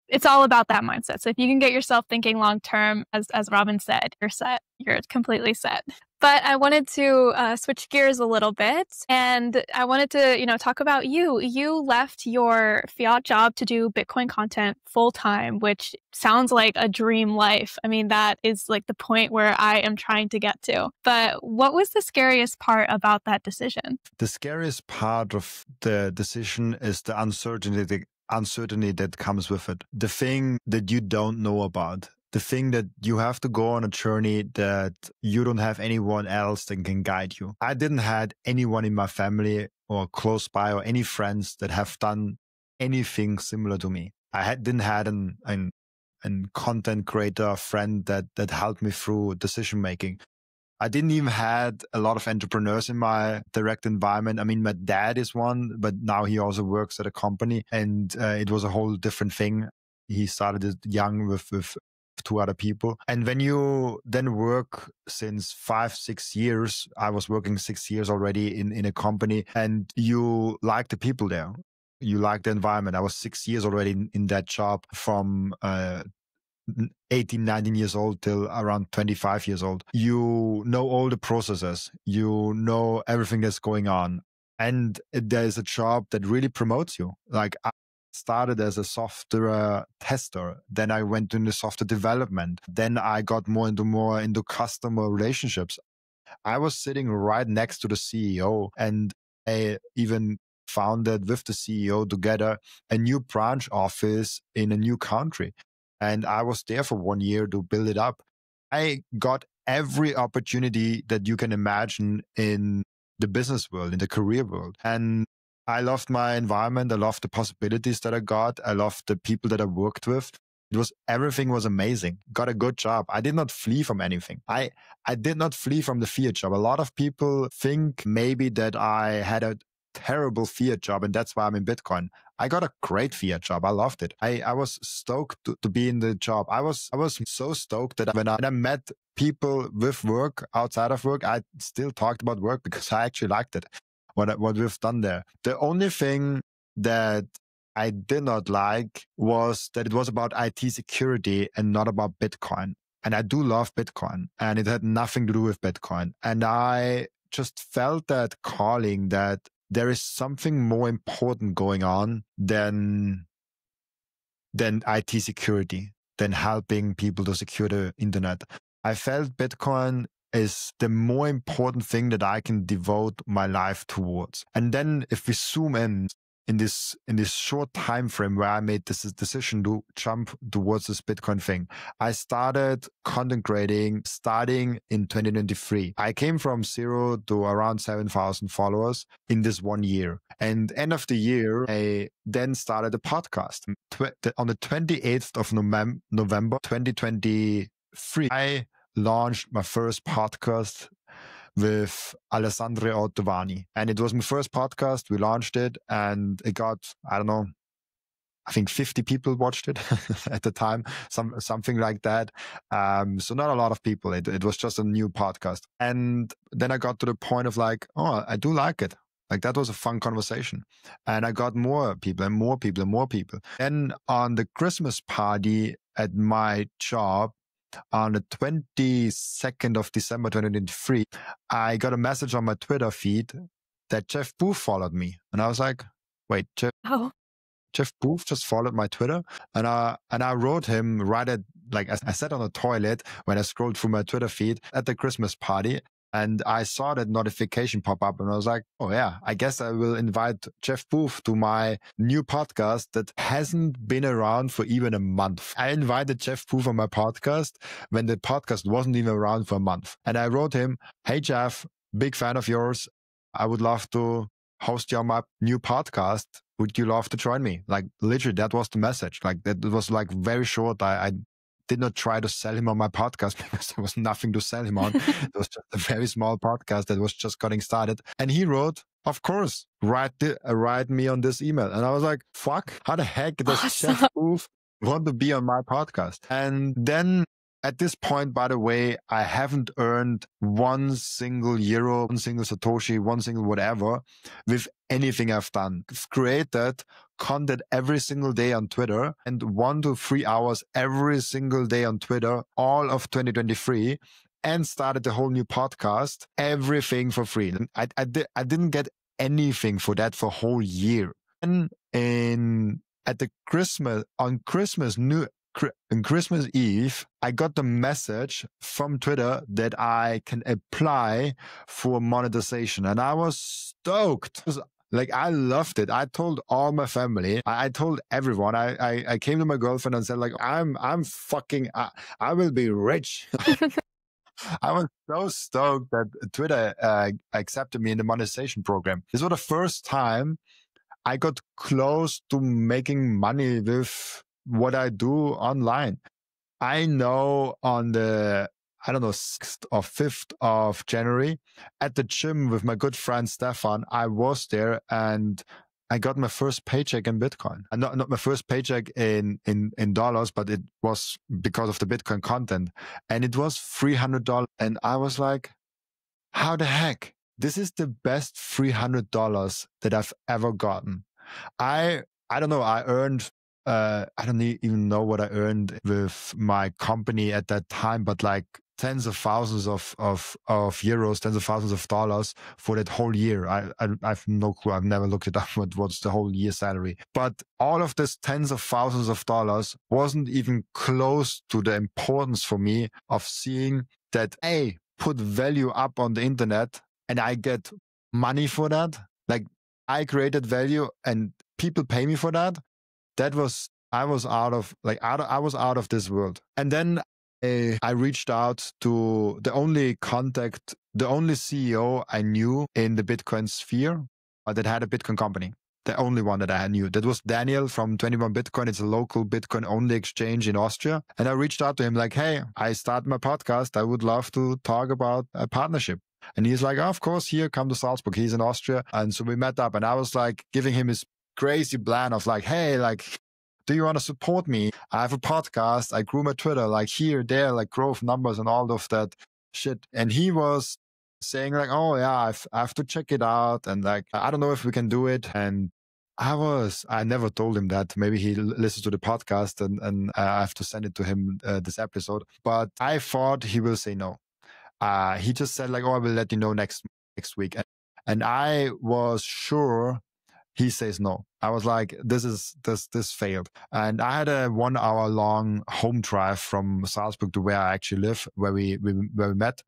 it's all about that mindset. So if you can get yourself thinking long-term, as Robin said, you're set. You're completely set. But I wanted to switch gears a little bit, and I wanted to, talk about you. You left your fiat job to do Bitcoin content full-time, which sounds like a dream life. I mean, that is like the point where I am trying to get to. But what was the scariest part about that decision? The scariest part of the decision is the uncertainty that comes with it. The thing that you don't know about. The thing that you have to go on a journey that you don't have anyone else that can guide you. I didn't have anyone in my family or close by or any friends that have done anything similar to me. Didn't have an content creator friend that helped me through decision making. I didn't even had a lot of entrepreneurs in my direct environment. I mean, my dad is one, but now he also works at a company, and it was a whole different thing. He started it young with two other people. And when you then work since 5-6 years, I was working 6 years already in a company, and you like the people there. You like the environment. I was 6 years already in that job from 18, 19 years old till around 25 years old. You know all the processes. You know everything that's going on. And there's a job that really promotes you. Like I started as a software tester. Then I went into software development. Then I got more into customer relationships. I was sitting right next to the CEO, and I even founded with the CEO together a new branch office in a new country. And I was there for 1 year to build it up. I got every opportunity that you can imagine in the business world, in the career world. And I loved my environment. I loved the possibilities that I got. I loved the people that I worked with. Everything was amazing. Got a good job. I did not flee from anything. I did not flee from the fiat job. A lot of people think maybe that I had a terrible fiat job and that's why I'm in Bitcoin. I got a great fiat job. I loved it. I was stoked to be in the job. I was so stoked that when I met people with work, outside of work, I still talked about work because I actually liked it, what we've done there. The only thing that I did not like was that it was about IT security and not about Bitcoin. And I do love Bitcoin, and it had nothing to do with Bitcoin. And I just felt that calling that there is something more important going on than IT security, than helping people to secure the internet. I felt Bitcoin is the more important thing that I can devote my life towards. And then if we zoom in this short time frame where I made this decision to jump towards this Bitcoin thing, I started content creating starting in 2023. I came from 0 to around 7,000 followers in this 1 year. And end of the year, I then started a podcast. On the 28th of November 2023, I launched my first podcast with Alessandro Ottavani. And it was my first podcast. We launched it and it got, I think 50 people watched it at the time, something like that. So not a lot of people. It was just a new podcast. And then I got to the point of like, oh, I do like it. Like that was a fun conversation. And I got more people and more people and more people. And on the Christmas party at my job, on the 22nd of December 2023, I got a message on my Twitter feed that Jeff Booth followed me. And I was like, wait, Jeff Booth just followed my Twitter? And I wrote him right at, like, I sat on the toilet when I scrolled through my Twitter feed at the Christmas party. And I saw that notification pop up and I was like, oh yeah, I guess I will invite Jeff Booth to my new podcast that hasn't been around for even a month. I invited Jeff Booth on my podcast when the podcast wasn't even around for a month. And I wrote him, hey Jeff, big fan of yours. I would love to host you on my new podcast. Would you love to join me? Like literally, that was the message. Like that was like very short. I did not try to sell him on my podcast because there was nothing to sell him on. It was just a very small podcast that was just getting started. And he wrote, of course, write me on this email. And I was like, fuck, how the heck does Jeff Booth want to be on my podcast? And then at this point, by the way, I haven't earned one single euro, one single Satoshi, one single whatever with anything I've done. I've created content every single day on Twitter and 1 to 3 hours every single day on Twitter, all of 2023, and started the whole new podcast, everything for free. I didn't get anything for that for a whole year. And on Christmas Eve, I got the message from Twitter that I can apply for monetization. And I was stoked. Like, I loved it. I told all my family. I told everyone. I came to my girlfriend and said, like, I will be rich. I was so stoked that Twitter accepted me in the monetization program. This was the first time I got close to making money with what I do online. I know on the, 6th or 5th of January at the gym with my good friend Stefan, I was there and I got my first paycheck in Bitcoin. And not my first paycheck in dollars, but it was because of the Bitcoin content. And it was $300. And I was like, how the heck? This is the best $300 that I've ever gotten. I don't know. I earned, I don't even know what I earned with my company at that time, but like tens of thousands of euros, tens of thousands of dollars for that whole year. I've no clue. I've never looked it up. What's the whole year salary? But all of this tens of thousands of dollars wasn't even close to the importance for me of seeing that, put value up on the internet and I get money for that. Like I created value and people pay me for that. I was out of this world. And then I reached out to the only CEO I knew in the Bitcoin sphere that had a Bitcoin company. The only one that I knew. That was Daniel from 21 Bitcoin. It's a local Bitcoin only exchange in Austria. And I reached out to him like, hey, I start my podcast. I would love to talk about a partnership. And he's like, oh, of course, here, come to Salzburg. He's in Austria. And so we met up and I was like giving him his crazy plan of like, hey, like, do you want to support me? I have a podcast. I grew my Twitter like here, there, like growth numbers and all of that shit. And he was saying like, oh yeah, I have to check it out. And like, I don't know if we can do it. And I never told him that. Maybe he listens to the podcast and I have to send it to him this episode. But I thought he will say no. He just said like, oh, I will let you know next week. And I was sure he says no. I was like, this failed. And I had a 1 hour long home drive from Salzburg to where I actually live, where we met.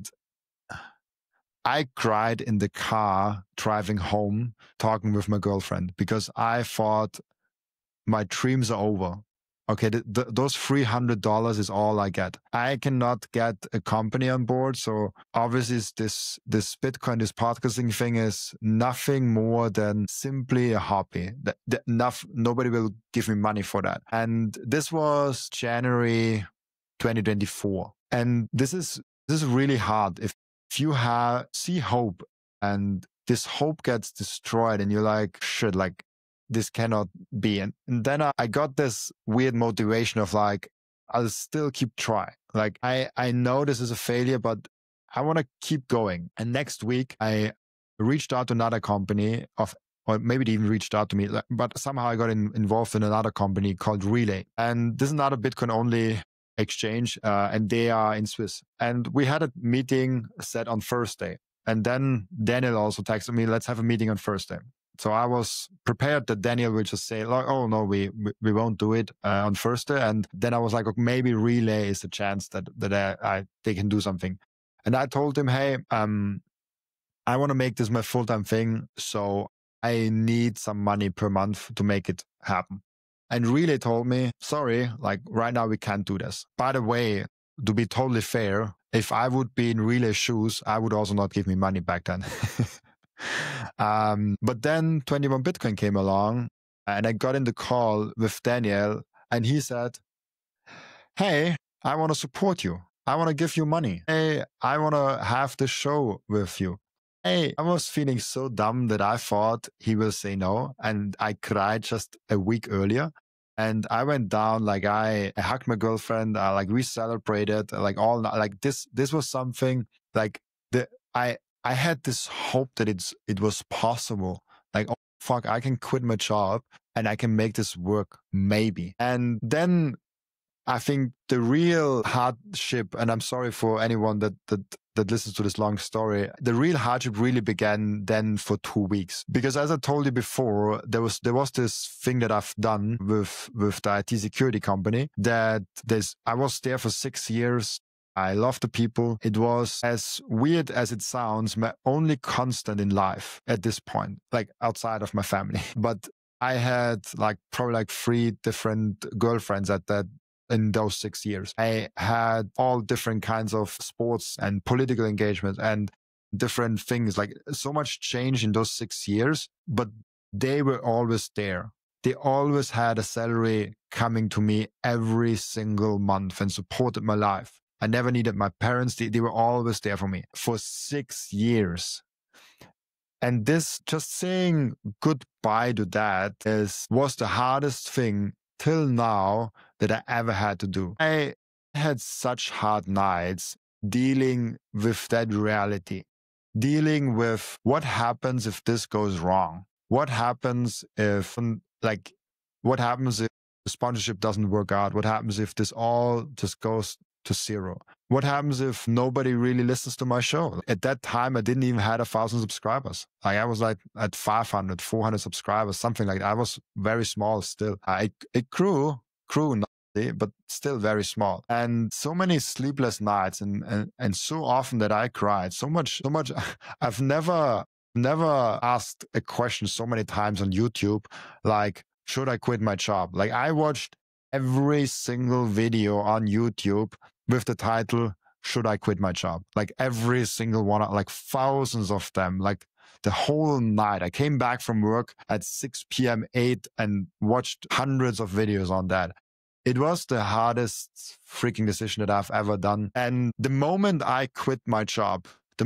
I cried in the car driving home, talking with my girlfriend because I thought my dreams are over. Okay, those $300 is all I get. I cannot get a company on board. So obviously this Bitcoin, this podcasting thing is nothing more than simply a hobby. Nobody will give me money for that. And this was January 2024. And this is really hard. If you see hope and this hope gets destroyed and you're like, shit, like, this cannot be. And then I got this weird motivation of like, I'll still keep trying. Like, I know this is a failure, but I want to keep going. And next week, I reached out to another company or maybe they even reached out to me, but somehow I got involved in another company called Relay. And this is not a Bitcoin only exchange, and they are in Swiss. And we had a meeting set on Thursday. And then Daniel also texted me, let's have a meeting on Thursday. So I was prepared that Daniel would just say, like, oh, no, we won't do it on Thursday. And then I was like, okay, maybe Relay is a chance that they can do something. And I told him, hey, I want to make this my full-time thing. So I need some money per month to make it happen. And Relay told me, sorry, like right now we can't do this. By the way, to be totally fair, if I would be in Relay's shoes, I would also not give me money back then. But then 21 Bitcoin came along and I got in the call with Daniel and he said, hey, I want to support you. I want to give you money. Hey, I want to have the show with you. Hey, I was feeling so dumb that I thought he will say no. And I cried just a week earlier. And I went down, like I hugged my girlfriend, like we celebrated, like all, like this was something like I had this hope that it was possible. Like, oh, fuck, I can quit my job and I can make this work, maybe. And then I think the real hardship, and I'm sorry for anyone that listens to this long story, the real hardship really began then for 2 weeks. Because as I told you before, there was this thing that I've done with the IT security company that I was there for 6 years. I love the people. It was, as weird as it sounds, my only constant in life at this point, like outside of my family. But I had probably 3 different girlfriends in those 6 years. I had all different kinds of sports and political engagement and different things, like so much change in those 6 years, but they were always there. They always had a salary coming to me every single month and supported my life. I never needed my parents. They were always there for me for 6 years. And this, just saying goodbye to that, was the hardest thing till now that I ever had to do. I had such hard nights dealing with that reality, dealing with what happens if this goes wrong. What happens if the sponsorship doesn't work out? What happens if this all just goes to zero? What happens if nobody really listens to my show? At that time, I didn't even have 1,000 subscribers. I was like at 500, 400 subscribers, something like that. I was very small still. It grew nicely, but still very small. And so many sleepless nights and so often that I cried so much. I've never asked a question so many times on YouTube, like, should I quit my job? Like, I watched every single video on YouTube with the title, should I quit my job? Like every single one, like thousands of them, like the whole night. I came back from work at 6 p.m., 8 and watched hundreds of videos on that. It was the hardest freaking decision that I've ever done. And the moment I quit my job, it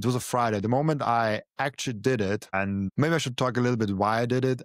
was a Friday, the moment I actually did it, and maybe I should talk a little bit why I did it.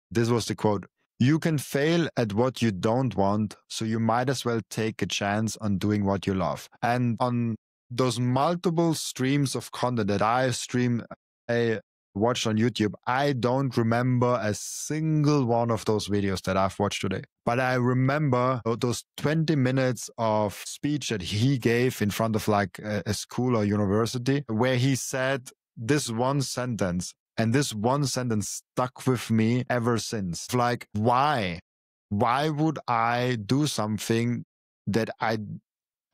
This was the quote: you can fail at what you don't want, so you might as well take a chance on doing what you love. And on those multiple streams of content that I watched on YouTube, I don't remember a single one of those videos that I've watched today. But I remember those 20 minutes of speech that he gave in front of like a school or university, where he said this one sentence. And this one sentence stuck with me ever since. Like, why? Why would I do something that I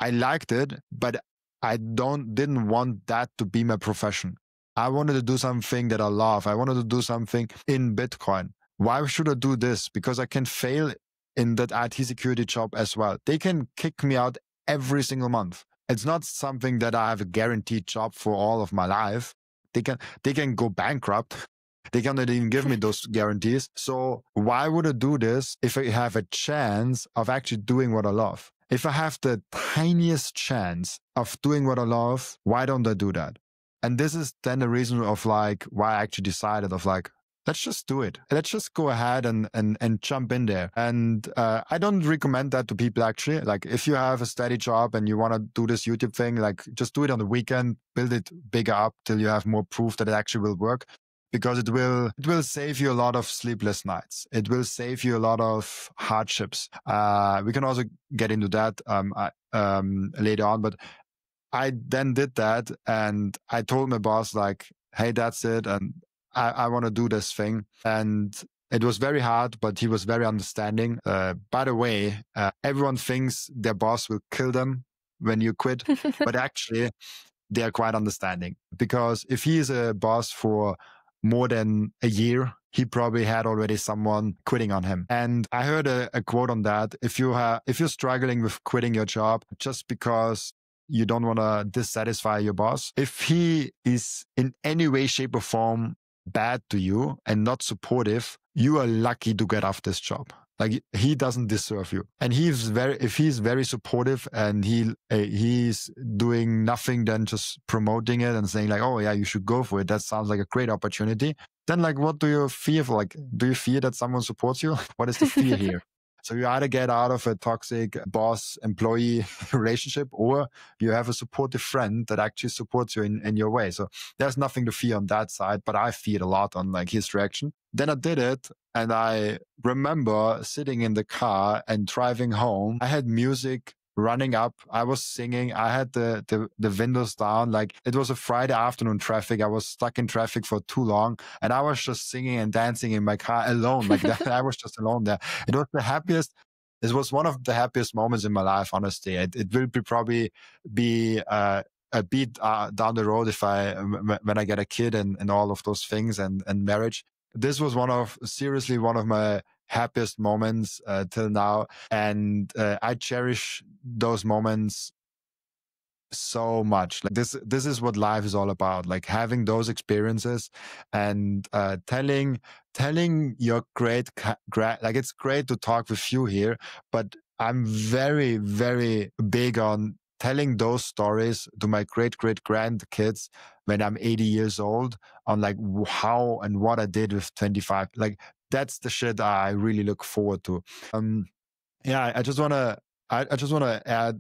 liked it, but I didn't want that to be my profession? I wanted to do something that I love. I wanted to do something in Bitcoin. Why should I do this? Because I can fail in that IT security job as well. They can kick me out every single month. It's not something that I have a guaranteed job for all of my life. They can go bankrupt. They cannot even give me those guarantees. So why would I do this if I have a chance of actually doing what I love? If I have the tiniest chance of doing what I love, why don't I do that? And this is then the reason of like why I actually decided of like, let's just do it. Let's just go ahead and jump in there. And I don't recommend that to people actually. Like if you have a steady job and you want to do this YouTube thing, like just do it on the weekend, build it bigger up till you have more proof that it actually will work, because it will save you a lot of sleepless nights. It will save you a lot of hardships. We can also get into that later on, but I then did that and I told my boss like, hey, that's it. And I want to do this thing. And it was very hard, but he was very understanding. By the way, everyone thinks their boss will kill them when you quit, but actually they are quite understanding, because if he is a boss for more than a year, he probably had already someone quitting on him. And I heard a quote on that. If you're struggling with quitting your job just because you don't want to dissatisfy your boss. If he is in any way, shape or form bad to you and not supportive, you are lucky to get off this job. Like he doesn't deserve you. And if he's very supportive and he's doing nothing than just promoting it and saying like, oh yeah, you should go for it. That sounds like a great opportunity. Then like, what do you fear for? Like, do you fear that someone supports you? What is the fear here? So you either get out of a toxic boss-employee relationship, or you have a supportive friend that actually supports you in your way. So there's nothing to fear on that side, but I feared a lot on like his reaction. Then I did it. And I remember sitting in the car and driving home. I had music running up. I was singing. I had the windows down. Like it was a Friday afternoon traffic. I was stuck in traffic for too long. And I was just singing and dancing in my car alone. Like that. I was just alone there. It was one of the happiest moments in my life, honestly. It will probably be a beat down the road when I get a kid and all of those things and marriage. This was seriously one of my happiest moments till now. And I cherish those moments so much. Like this is what life is all about. Like having those experiences and telling your like it's great to talk with you here, but I'm very, very big on telling those stories to my great grandkids when I'm 80 years old on like how and what I did with 25. Like that's the shit I really look forward to. I just want to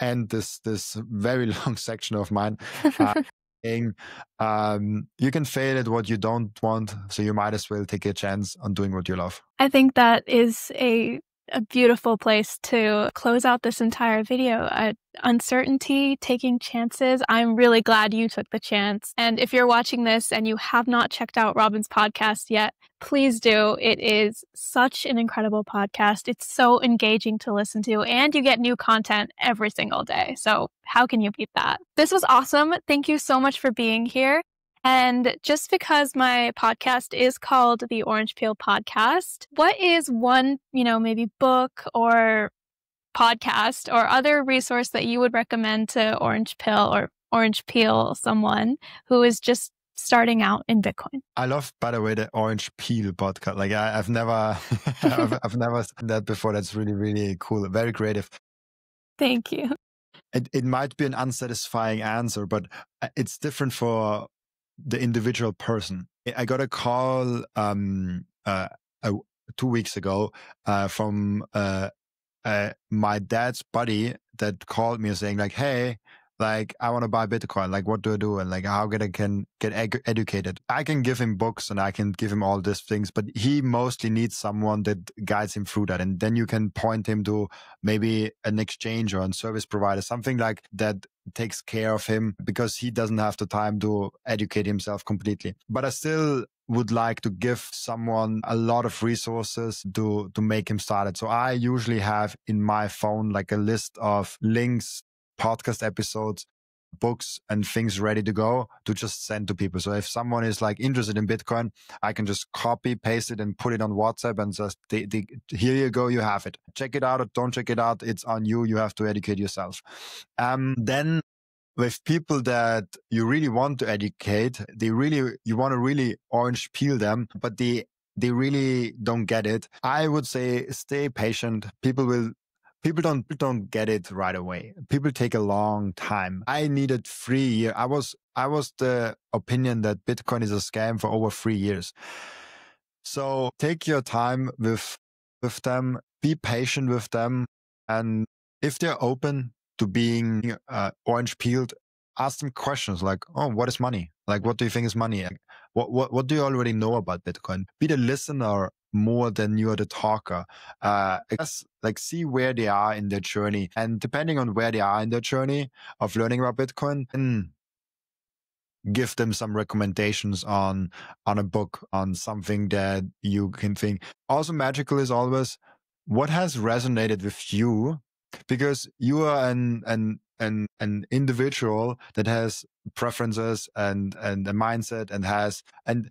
end this very long section of mine. Saying, you can fail at what you don't want, so you might as well take a chance on doing what you love. I think that is a beautiful place to close out this entire video. Uncertainty, taking chances. I'm really glad you took the chance. And if you're watching this and you have not checked out Robin's podcast yet, please do. It is such an incredible podcast. It's so engaging to listen to, and you get new content every single day. So how can you beat that? This was awesome. Thank you so much for being here. And just because my podcast is called the Orange Peel Podcast, what is one, maybe book or podcast or other resource that you would recommend to Orange Peel someone who is just starting out in Bitcoin? I love, by the way, the Orange Peel podcast. Like I've never, I've never seen that before. That's really, really cool. Very creative. Thank you. It might be an unsatisfying answer, but it's different for the individual person. I got a call 2 weeks ago from my dad's buddy that called me saying like, hey, like I want to buy Bitcoin. Like, what do I do? And like, how can get educated? I can give him books and I can give him all these things, but he mostly needs someone that guides him through that. And then you can point him to maybe an exchange or a service provider, something like that takes care of him, because he doesn't have the time to educate himself completely. But I still would like to give someone a lot of resources to make him started. So I usually have in my phone like a list of links, podcast episodes, books and things ready to go to just send to people. So if someone is like interested in Bitcoin, I can just copy, paste it and put it on WhatsApp and just here you go, you have it. Check it out or don't check it out. It's on you. You have to educate yourself. Then with people that you really want to educate, you want to really orange peel them, but they really don't get it. I would say stay patient. People don't get it right away. People take a long time. I needed 3 years. I was the opinion that Bitcoin is a scam for over 3 years. So take your time with them. Be patient with them, and if they're open to being orange peeled, ask them questions like, "Oh, what is money? Like, what do you think is money? What do you already know about Bitcoin?" Be the listener more than you are the talker. Like see where they are in their journey, and depending on where they are in their journey of learning about Bitcoin, then give them some recommendations on a book, on something that you can think. Also, magical is always what has resonated with you, because you are an individual that has preferences and a mindset and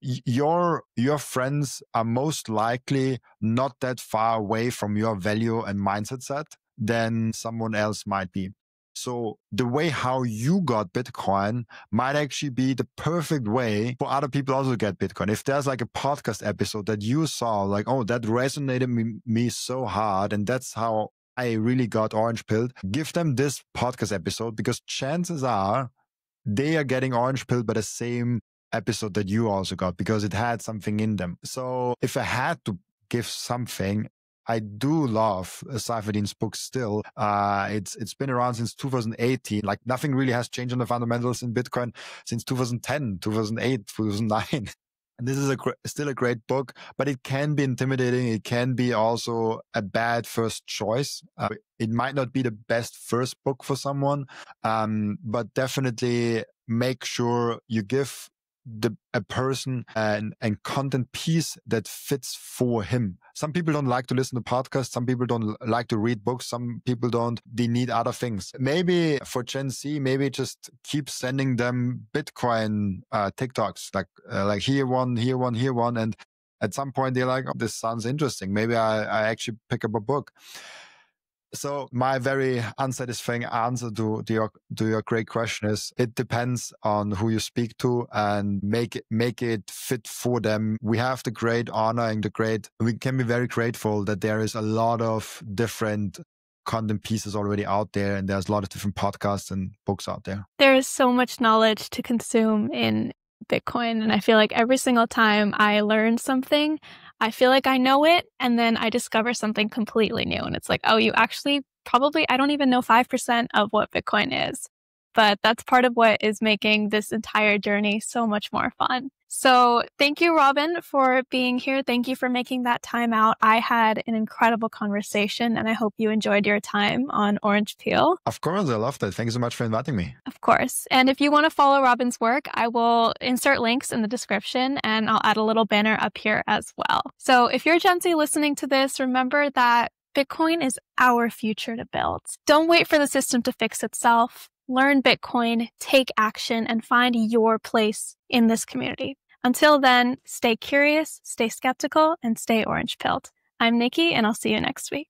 your friends are most likely not that far away from your value and mindset set than someone else might be. So the way how you got Bitcoin might actually be the perfect way for other people also to get Bitcoin. If there's like a podcast episode that you saw, like, oh, that resonated me so hard, and that's how I really got orange pilled, give them this podcast episode, because chances are they are getting orange pilled by the same episode that you also got, because it had something in them. So if I had to give something, I do love Saifedean's book still. It's been around since 2018. Like nothing really has changed on the fundamentals in Bitcoin since 2010, 2008, 2009. And this is still a great book, but it can be intimidating. It can be also a bad first choice. It might not be the best first book for someone, but definitely make sure you give a person and content piece that fits for him. Some people don't like to listen to podcasts. Some people don't like to read books. Some people don't. They need other things. Maybe for Gen Z, maybe just keep sending them Bitcoin TikToks, like here one. And at some point they're like, oh, this sounds interesting. Maybe I actually pick up a book. So my very unsatisfying answer to your great question is, it depends on who you speak to, and make it fit for them. We have the great honor and we can be very grateful that there is a lot of different content pieces already out there, and there's a lot of different podcasts and books out there. There is so much knowledge to consume in Bitcoin, and I feel like every single time I learn something, I feel like I know it, and then I discover something completely new. And it's like, oh, you actually probably, I don't even know 5% of what Bitcoin is. But that's part of what is making this entire journey so much more fun. So thank you, Robin, for being here. Thank you for making that time out. I had an incredible conversation, and I hope you enjoyed your time on Orange Peel. Of course, I loved it. Thank you so much for inviting me. Of course. And if you want to follow Robin's work, I will insert links in the description, and I'll add a little banner up here as well. So if you're Gen Z listening to this, remember that Bitcoin is our future to build. Don't wait for the system to fix itself. Learn Bitcoin, take action, and find your place in this community. Until then, stay curious, stay skeptical, and stay orange-pilled. I'm Nikki, and I'll see you next week.